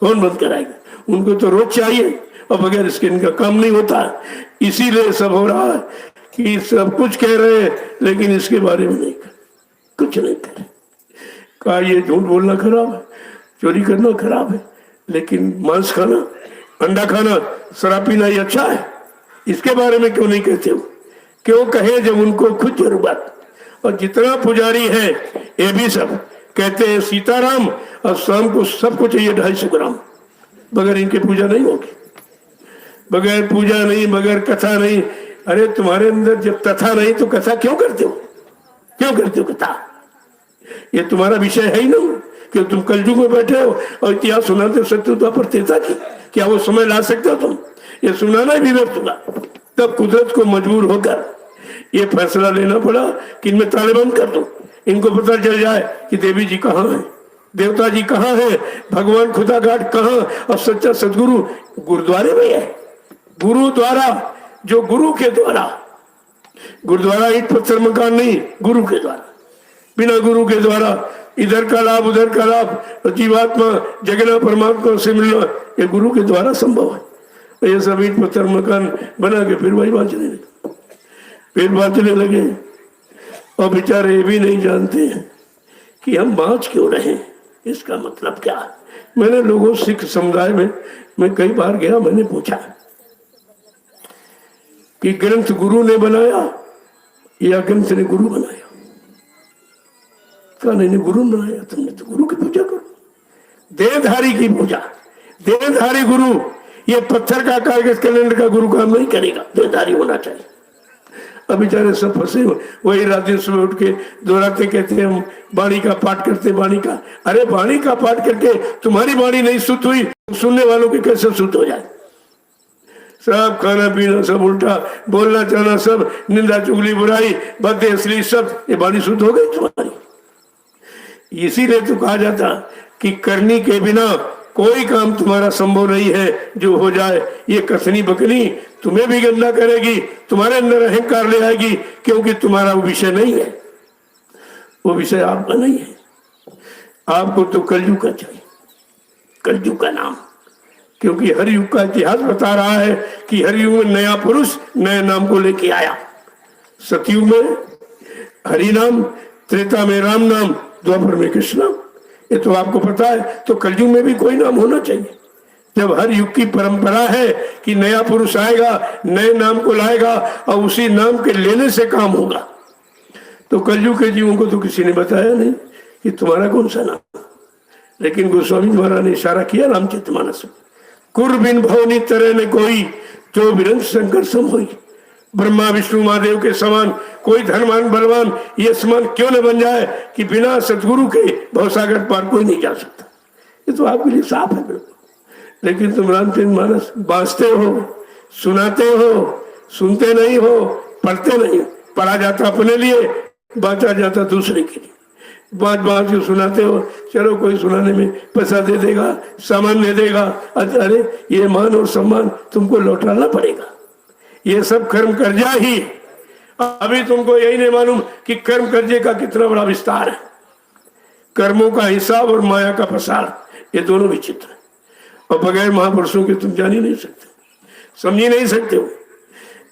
कौन बंद कराएगा? उनको तो रोज चाहिए और बगैर इसके इनका काम नहीं होता। इसीलिए सब हो रहा है कि सब कुछ कह रहे हैं लेकिन इसके बारे में नहीं कर, कुछ नहीं कर। कहा ये झूठ बोलना खराब है, चोरी करना खराब है, लेकिन मांस खाना, अंडा खाना, शराब पीना ये अच्छा है। इसके बारे में क्यों नहीं कहते हो? क्यों कहे जब उनको खुद जरूरत। और जितना पुजारी है ये भी सब कहते हैं सीताराम, और शाम को सबको चाहिए 250 ग्राम, बगैर इनके पूजा नहीं होगी, बगैर पूजा नहीं, बगैर कथा नहीं। अरे तुम्हारे अंदर जब कथा नहीं तो कथा क्यों करते हो? क्यों करते हो कथा? ये तुम्हारा विषय है ही नहीं कि तुम कलयुग में बैठे हो और इतिहास सुनाते हो सत्यता पर तेता की। क्या वो समय ला सकते हो तुम? ये सुनाना भी व्यर्थ होगा। तब कुदरत को मजबूर होकर ये फैसला लेना पड़ा कि इनमें ताले बंद कर दो, इनको पता चल जाए कि देवी जी कहाँ है, देवता जी कहाँ है, भगवान खुदा घाट कहाँ, और सच्चा सदगुरु गुरुद्वारे में है। गुरुद्वारा, जो गुरु के द्वारा, गुरुद्वारा ईंट पत्थर मकान नहीं, गुरु के द्वारा, बिना गुरु के द्वारा इधर का लाभ उधर का लाभ, जीवात्मा जगना परमात्मा से मिलना, ये गुरु के द्वारा संभव है। ये सब ईंट पत्थर मकान बना के फिर वही बांटने लगे, और बेचारे ये भी नहीं जानते कि हम बाँच क्यों रहे, इसका मतलब क्या है। मैंने लोगों, सिख समुदाय में मैं कई बार गया, मैंने पूछा कि ग्रंथ गुरु ने बनाया या ग्रंथ ने गुरु बनाया? कहा नहीं, गुरु ने बनाया। तुमने तो गुरु की पूजा करो, देहधारी की पूजा। देहधारी गुरु, ये पत्थर का कागज कैलेंडर का गुरु काम नहीं करेगा, देहधारी होना चाहिए। अब बेचारे सब फंसे हुए, वही रात दिन सुबह उठ के दोहराते, कहते हैं हम वाणी का पाठ करते, वाणी का। अरे वाणी का पाठ करके तुम्हारी वाणी नहीं शुद्ध हुई, सुनने वालों की कैसे शुद्ध हो जाए? सब खाना पीना सब उल्टा, बोलना चाहना सब, निंदा चुगली बुराई बदे असली सब, ये वाणी शुद्ध हो गई तुम्हारी। इसीलिए तो कहा जाता कि करनी के बिना कोई काम तुम्हारा संभव नहीं है जो हो जाए। ये कथनी बकनी तुम्हें भी गंदा करेगी, तुम्हारे अंदर अहंकार ले आएगी, क्योंकि तुम्हारा वो विषय नहीं है, वो विषय आपका नहीं है। आपको तो कलयुग का चाहिए, कलयुग का नाम, क्योंकि हर युग का इतिहास बता रहा है कि हर युग में नया पुरुष नए नाम को लेके आया। सतयुग में हरि नाम, त्रेता में राम नाम, द्वापर में कृष्ण नाम, ये तो आपको पता है। तो कलयुग में भी कोई नाम होना चाहिए। जब हर युग की परंपरा है कि नया पुरुष आएगा, नए नाम को लाएगा और उसी नाम के लेने से काम होगा, तो कलयुग के जीवों को तो किसी ने बताया नहीं कि तुम्हारा कौन सा नाम। लेकिन गोस्वामी महाराज ने इशारा किया रामचरितमानस में, कुर बिन भवनी तरह ने कोई, जो बिरंग शंकर सम होई। ब्रह्मा विष्णु महादेव के समान कोई धनवान बलवान ये समान क्यों न बन जाए कि बिना सतगुरु के भवसागर पार कोई नहीं जा सकता। ये तो आपके लिए साफ है बिल्कुल। लेकिन तुम रामचरितमानस बांचते हो, सुनाते हो, सुनते नहीं हो, पढ़ते नहीं। पढ़ा जाता अपने लिए, बांचा जाता दूसरे के लिए। बात बात जो सुनाते हो, चलो कोई सुनाने में पैसा दे देगा, सामान दे देगा, अरे ये मान और सम्मान तुमको लौटाना पड़ेगा। ये सब कर्म कर्जा ही। अभी तुमको यही नहीं मालूम कि कर्म कर्जे का कितना बड़ा विस्तार है। कर्मों का हिसाब और माया का प्रसार, ये दोनों विचित्र है। और बगैर महापुरुषों के तुम जान ही नहीं सकते, समझ ही नहीं सकते हो।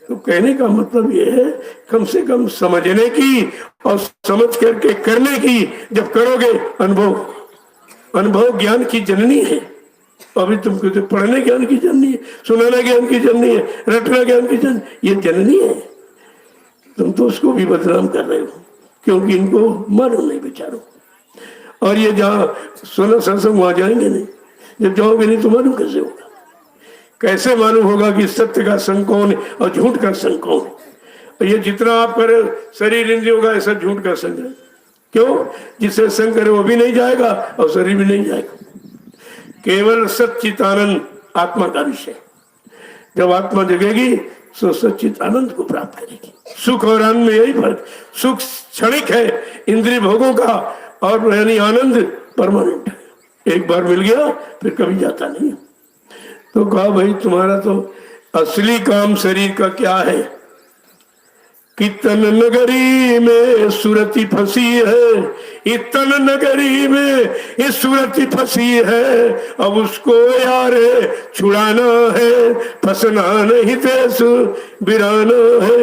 तो कहने का मतलब ये है, कम से कम समझने की और समझ करके करने की। जब करोगे अनुभव ज्ञान की जननी है। अभी तुम कहते पढ़ने ज्ञान की जननी है, सुनाना ज्ञान की जननी है, रटना ज्ञान की जननी, ये जननी है। तुम तो उसको भी बदनाम कर रहे हो, क्योंकि इनको मालूम नहीं बेचारों। और ये जहाँ सुना सत्संग वहां जाएंगे नहीं, जब जाओगे नहीं तो मालूम कैसे होगा? कैसे मालूम होगा कि सत्य का संग कौन है और झूठ का संग कौन है? और ये जितना आप करे शरीर इंद्रियों का, ऐसा झूठ का संग है। क्यों? जिससे संग करे वो भी नहीं जाएगा और शरीर भी नहीं जाएगा। केवल सच्चित आनंद आत्मा का विषय। जब आत्मा जगेगी तो सच्चित आनंद को प्राप्त करेगी। सुख और आनंद में यही फर्क। सुख क्षणिक है इंद्रिय भोगों का, और यानी आनंद परमानेंट है। एक बार मिल गया फिर कभी जाता नहीं। तो कहा भाई तुम्हारा तो असली काम शरीर का क्या है? कि तन नगरी में सुरती फंसी है, इतन नगरी में इस सुरती फंसी है। अब उसको यार छुड़ाना है, फंसना नहीं देश बिराना है।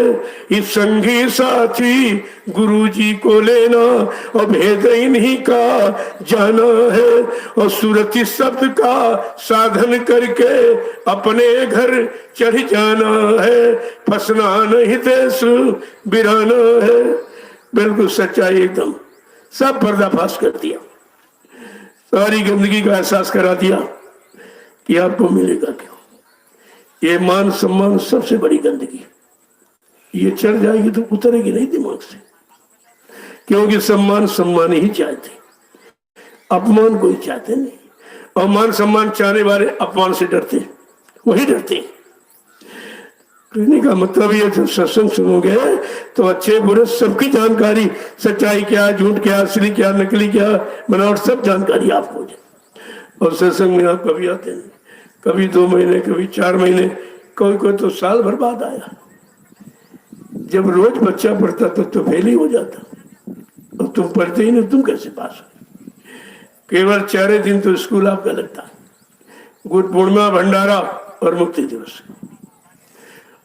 इस संगी साथी गुरु जी को लेना और भेद इन्हीं का जाना है। और सुरती शब्द का साधन करके अपने घर चढ़ जाना है। फंसना नहीं देश बिराना है। बिल्कुल सच्चाई एकदम, सब पर्दाफाश कर दिया, सारी गंदगी का एहसास करा दिया कि आपको मिलेगा क्यों। ये मान सम्मान सबसे बड़ी गंदगी, ये चढ़ जाएगी तो उतरेगी नहीं दिमाग से। क्योंकि सम्मान ही चाहते, अपमान कोई चाहते नहीं। और मान सम्मान चाहने वाले अपमान से डरते, वही डरते। कहने का मतलब ये जब सत्संग सुनोगे तो अच्छे बुरे सबकी जानकारी, सच्चाई क्या, झूठ क्या, असली क्या, नकली क्या, बनावट, सब जानकारी आपको हो जाए। और सत्संग में आप कभी आते नहीं, कभी 2 महीने, कभी 4 महीने, कोई तो साल भर बाद आया। जब रोज बच्चा पढ़ता तो फेल ही हो जाता, और तुम पढ़ते ही नहीं, तुम कैसे पास हो? केवल 4 दिन तो स्कूल आपका लगता है, गुरु पूर्णिमा, भंडारा और मुक्ति दिवस।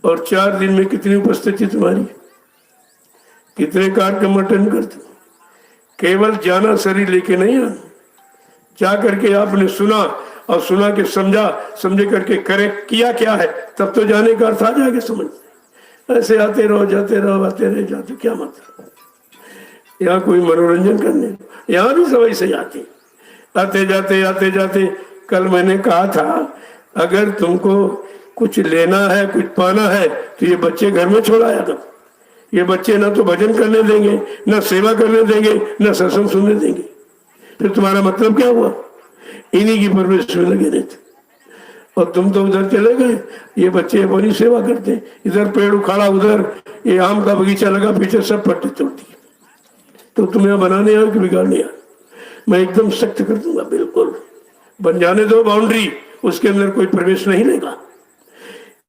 और 4 दिन में कितनी उपस्थिति तुम्हारी, कितने कार्यक्रम अटेंड करते हो? केवल जाना शरीर लेके नहीं आना, जा करके आपने सुना और सुना के समझा, समझे करके करे किया क्या है, तब तो जाने का अर्थ आ जाएगा समझ। ऐसे आते रहो जाते रहो, आते रहे जाते, क्या मतलब? यहाँ कोई मनोरंजन करने, यहाँ भी सब ऐसे जाते आते जाते। कल मैंने कहा था अगर तुमको कुछ लेना है, कुछ पाना है, तो ये बच्चे घर में छोड़ाया करो। ये बच्चे ना तो भजन करने देंगे, ना सेवा करने देंगे, ना सत्संग सुनने देंगे। फिर तुम्हारा मतलब क्या हुआ? इन्हीं की परवरिश में लगे रहते, और तुम तो उधर चले गए। ये बच्चे बड़ी सेवा करते, इधर पेड़ उखाड़ा, उधर ये आम का बगीचा लगा, पीछे सब पट्टी तोड़ती। तो तुम्हें बनाने आए कि बिगाड़ने आए? मैं एकदम सख्त कर दूंगा, बिल्कुल बन जाने दो बाउंड्री, उसके अंदर कोई प्रवेश नहीं लेगा।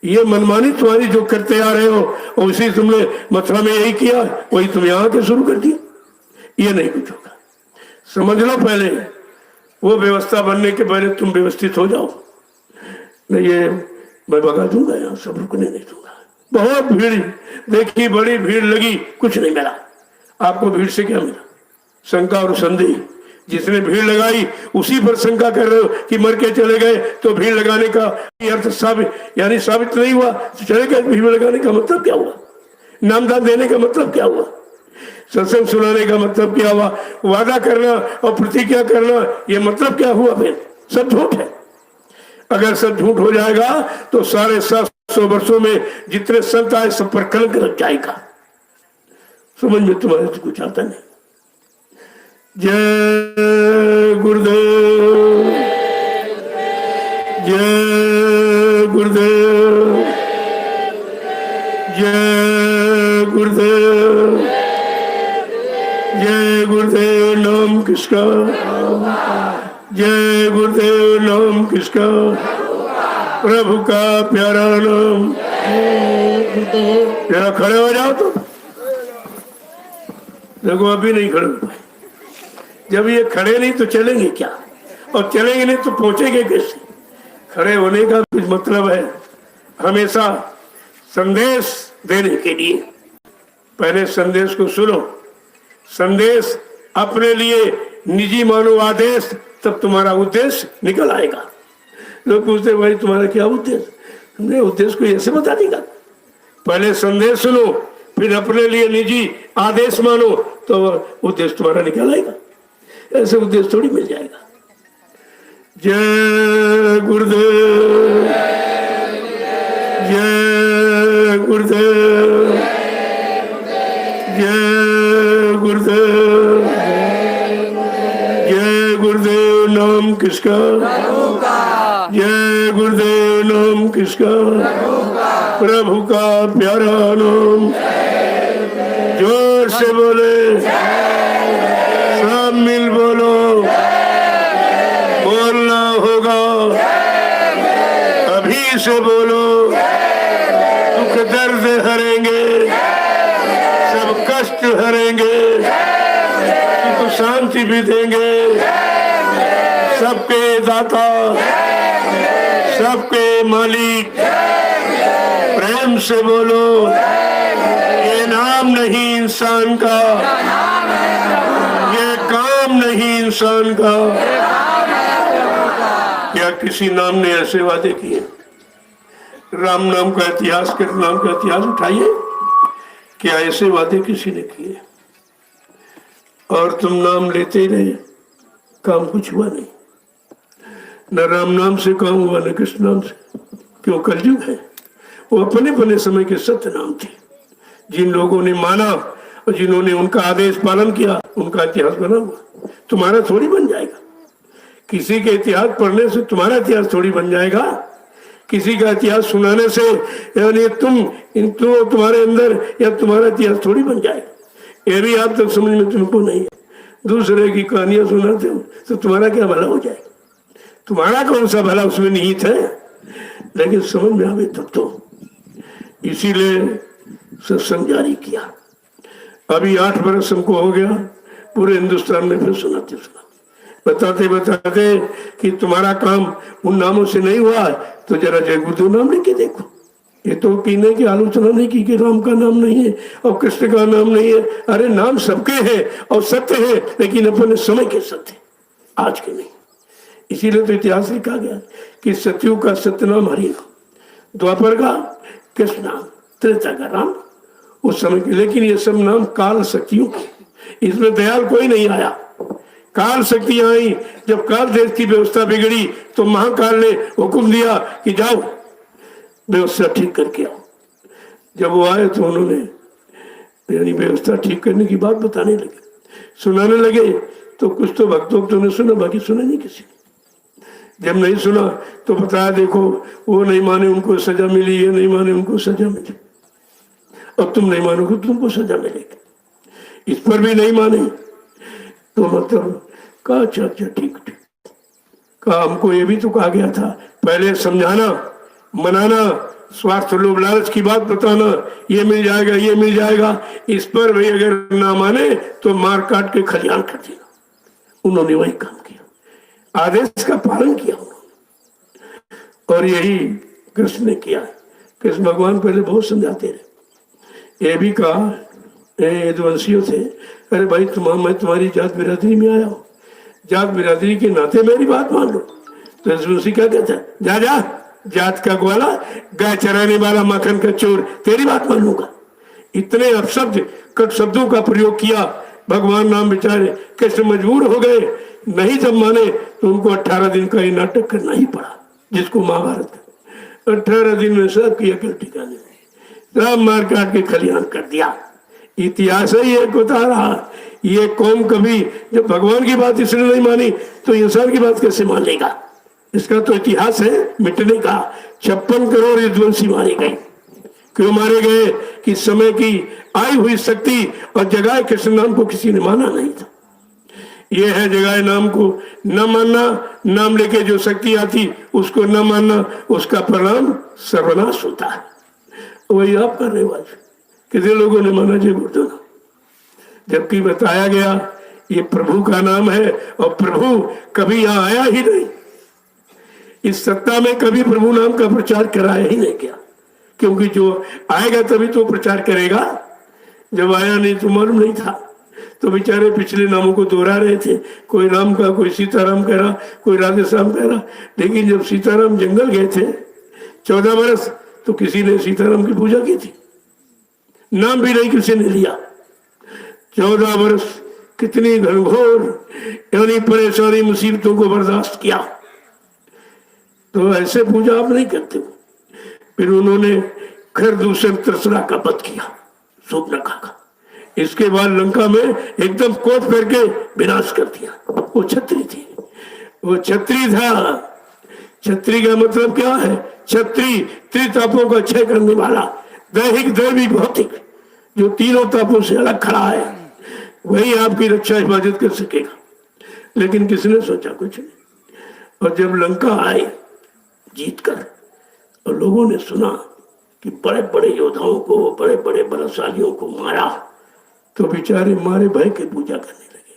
ये मनमानी तुम्हारी जो करते आ रहे हो, और उसी तुमने मथुरा में यही किया, वही तुम यहाँ के शुरू कर दिया। ये नहीं कुछ होगा, समझ लो। पहले वो व्यवस्था बनने के पहले तुम व्यवस्थित हो जाओ, नहीं ये मैं भगा दूंगा, यहाँ सब रुकने नहीं दूंगा। बहुत भीड़ देखी, बड़ी भीड़ लगी, कुछ नहीं मिला। आपको भीड़ से क्या मिला? शंका और संदेह। जिसने भीड़ लगाई उसी पर शंका कर रहे हो कि मर के चले गए, तो भीड़ लगाने का अर्थ साबित नहीं हुआ। चले गए, भीड़ लगाने का मतलब क्या हुआ? नामदान देने का मतलब क्या हुआ? सत्संग सुनाने का मतलब क्या हुआ? वादा करना और प्रतिज्ञा करना, ये मतलब क्या हुआ? फिर सब झूठ है। अगर सब झूठ हो जाएगा तो सारे 700 वर्षों में जितने संत आए सब पर कलंक लग जाएगा। समझ में तुम्हारे तो कुछ आता नहीं। जय गुरुदेव, जय गुरुदेव, जय गुरुदेव, जय गुरुदेव। नाम किसका? जय गुरुदेव। नाम किसका? प्रभु का प्यारा नाम। जरा खड़े हो जाओ। तो देखो अभी नहीं खड़े हो पाए। जब ये खड़े नहीं तो चलेंगे क्या? और चलेंगे नहीं तो पहुंचेंगे कैसे? खड़े होने का कुछ मतलब है हमेशा संदेश देने के लिए। पहले संदेश को सुनो। संदेश अपने लिए निजी मानो आदेश, तब तुम्हारा उद्देश्य निकल आएगा। लोग पूछते भाई तुम्हारा क्या उद्देश्य? तुमने उद्देश्य को ऐसे बता देगा। पहले संदेश सुनो, फिर अपने लिए निजी आदेश मानो, तो उद्देश्य तुम्हारा निकल आएगा। ऐसे उद्देश्य थोड़ी मिल जाएगा। जय गुरुदेव, जय गुरुदेव, जय गुरुदेव, जय गुरुदेव। नाम किसका? जय गुरुदेव। नाम किसका? प्रभु का प्यारा नाम। जोर से बोले, सब मिल बोलो, बोलना होगा अभी से बोलो। दुख दर्द हरेंगे, सब कष्ट हरेंगे, सुख शांति भी देंगे। सबके दाता, सबके मालिक। प्रेम से बोलो, ये नाम नहीं इंसान का, ये काम नहीं इंसान का। क्या किसी नाम ने ऐसे वादे किए? राम नाम का इतिहास, कृष्ण नाम का इतिहास उठाइए, क्या ऐसे वादे किसी ने किए? और तुम नाम लेते ही रहे, काम कुछ हुआ नहीं। न राम नाम से काम हुआ, न कृष्ण नाम से। क्यों? कलयुग है। वो अपने अपने समय के सत्य नाम थे। जिन लोगों ने माना और जिन्होंने उनका आदेश पालन किया, उनका इतिहास बना हुआ। तुम्हारा थोड़ी बन जाएगा। किसी के इतिहास पढ़ने से तुम्हारा इतिहास थोड़ी बन जाएगा। किसी का इतिहास सुनाने से यानी तुम्हारे अंदर या तुम्हारा इतिहास थोड़ी बन जाएगा। ये भी आप तक समझ में तुमको नहीं है। दूसरे की कहानियां सुनाते हो तो तुम्हारा क्या भला हो जाएगा? तुम्हारा कौन सा भला उसमें निहित है? लेकिन समझ में आवे तब तो। इसीलिए सत्संग जारी किया। अभी 8 बरस हमको हो गया, पूरे हिंदुस्तान में फिर सुनाते बताते बताते कि तुम्हारा काम उन नामों से नहीं हुआ, तो जरा जय गुरुदेव नाम लेके देखो। ये तो कीने की आलोचना नहीं की कि राम का नाम नहीं है और कृष्ण का नाम नहीं है। अरे नाम सबके हैं और सत्य है, लेकिन अपने समय के सत्य, आज के नहीं। इसीलिए तो इतिहास लिखा गया कि सतयुग का सत्य नाम हरि नाम, द्वापर का कृष्ण नाम, त्रेता का राम उस समय के। लेकिन ये सब नाम काल शक्तियों के, इसमें दयाल कोई नहीं आया। काल शक्तियां आई, जब काल देश की व्यवस्था बिगड़ी तो महाकाल ने हुक्म दिया कि जाओ व्यवस्था ठीक करके आओ। जब वो आए तो उन्होंने यानी व्यवस्था ठीक करने की बात बताने लगे, सुनाने लगे। तो कुछ तो भक्तों को ने सुना, बाकी सुना नहीं किसी ने। जब नहीं सुना तो बताया देखो वो नहीं माने उनको सजा मिली, ये नहीं माने उनको सजा मिली, अब तुम नहीं मानोगे तुमको सजा मिलेगी। इस पर भी नहीं माने तो मतलब कहा अच्छा अच्छा ठीक ठीक। कहा हमको ये भी तो कहा गया था पहले समझाना, मनाना, स्वार्थ लोभ लालच की बात बताना, ये मिल जाएगा ये मिल जाएगा। इस पर भी अगर ना माने तो मार काट के खलियान कर देना। उन्होंने वही काम किया, आदेश का पालन किया उन्होंने। और यही कृष्ण ने किया। कृष्ण भगवान पहले बहुत समझाते रहे, ये भी कहा यदुवंशियों से, अरे भाई मैं तुम्हारी जात बिरादरी में आया हूँ, जात बिरादरी के नाते मेरी बात मान लो। तो यदुवंशी क्या कहता है, जा जा जात का ग्वाला, गाय चराने वाला, माखन का चोर, तेरी बात मानूंगा। इतने अपशब्द कट शब्दों का प्रयोग किया। भगवान राम बेचारे कैसे मजबूर हो गए, नहीं जब माने तो उनको 18 दिन का ये नाटक करना ही पड़ा, जिसको महाभारत 18 दिन में सब की अकल ठिकाने नहीं, सब मार काट के खलियान कर दिया। इतिहास ही एक बता रहा, ये कौम कभी जब भगवान की बात इसने नहीं मानी तो इंसान की बात कैसे मान लेगा। इसका तो इतिहास है मिटने का। 56 करोड़ यदुवंशी मारे गए। क्यों मारे गए कि समय की आई हुई शक्ति और जगाए कृष्ण नाम को किसी ने माना नहीं था। ये है जगाए नाम को न मानना, नाम लेके जो शक्ति आती उसको न मानना, उसका परिणाम सर्वनाश होता है। वही आप कर रहे हो। आज कितने लोगों ने माना जय गुरुदेव, जबकि बताया गया ये प्रभु का नाम है और प्रभु कभी यहाँ आया ही नहीं। इस सत्ता में कभी प्रभु नाम का प्रचार कराया ही नहीं गया, क्योंकि जो आएगा तभी तो प्रचार करेगा। जब आया नहीं तो मालूम नहीं था, तो बेचारे पिछले नामों को दोहरा रहे थे। कोई राम का, कोई सीताराम कह रहा, कोई राधे श्याम कह रहा। लेकिन जब सीताराम जंगल गए थे 14 बरस, तो किसी ने सीताराम की पूजा की थी, नाम भी नहीं किसी ने लिया। 14 बरस कितनी घनघोर यानी परेशानी मुसीबतों को बर्दाश्त किया। तो ऐसे पूजा आप नहीं करते। फिर उन्होंने खैर दूसरे तरसरा का वध किया, शूर्पणखा का। इसके बाद लंका में एकदम कोट करके विनाश कर दिया। वो छत्री थी, वो छत्री था। छत्री का मतलब क्या है, छत्री त्रितापों का क्षय करने वाला, दैहिक दैविक भौतिक, जो तीनों तापों से अलग खड़ा है, वही आपकी रक्षा हिफाजत कर सकेगा। लेकिन किसने सोचा, कुछ नहीं। और जब लंका आए जीत कर और लोगों ने सुना कि बड़े बड़े योद्धाओं को, बड़े बड़े बलशालियों को मारा, तो बेचारे मारे भय के पूजा करने लगे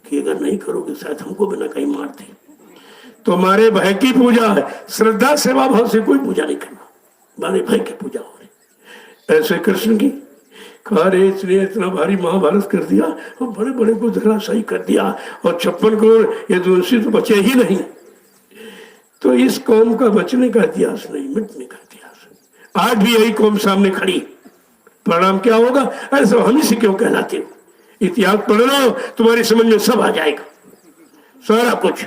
कि अगर नहीं करोगे शायद हमको बिना कहीं मारते। तो मारे भय की पूजा है, श्रद्धा सेवा भाव से कोई पूजा नहीं करना, मारे भय की पूजा हो रही। ऐसे कृष्ण की कहा रे इसने इतना भारी महाभारत कर दिया और बड़े बड़े को धराशायी कर दिया, और 56 करोड़ यदुवंशी तो बचे ही नहीं। तो इस कौम का बचने का इतिहास नहीं, मिटने का इतिहास। आज भी यही कौम सामने खड़ी, परिणाम क्या होगा, अरे सब हम ही से क्यों कहलाते हो। इतिहास पढ़ लो, तुम्हारी समझ में सब आ जाएगा, सारा कुछ।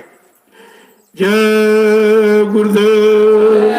जय गुरुदेव।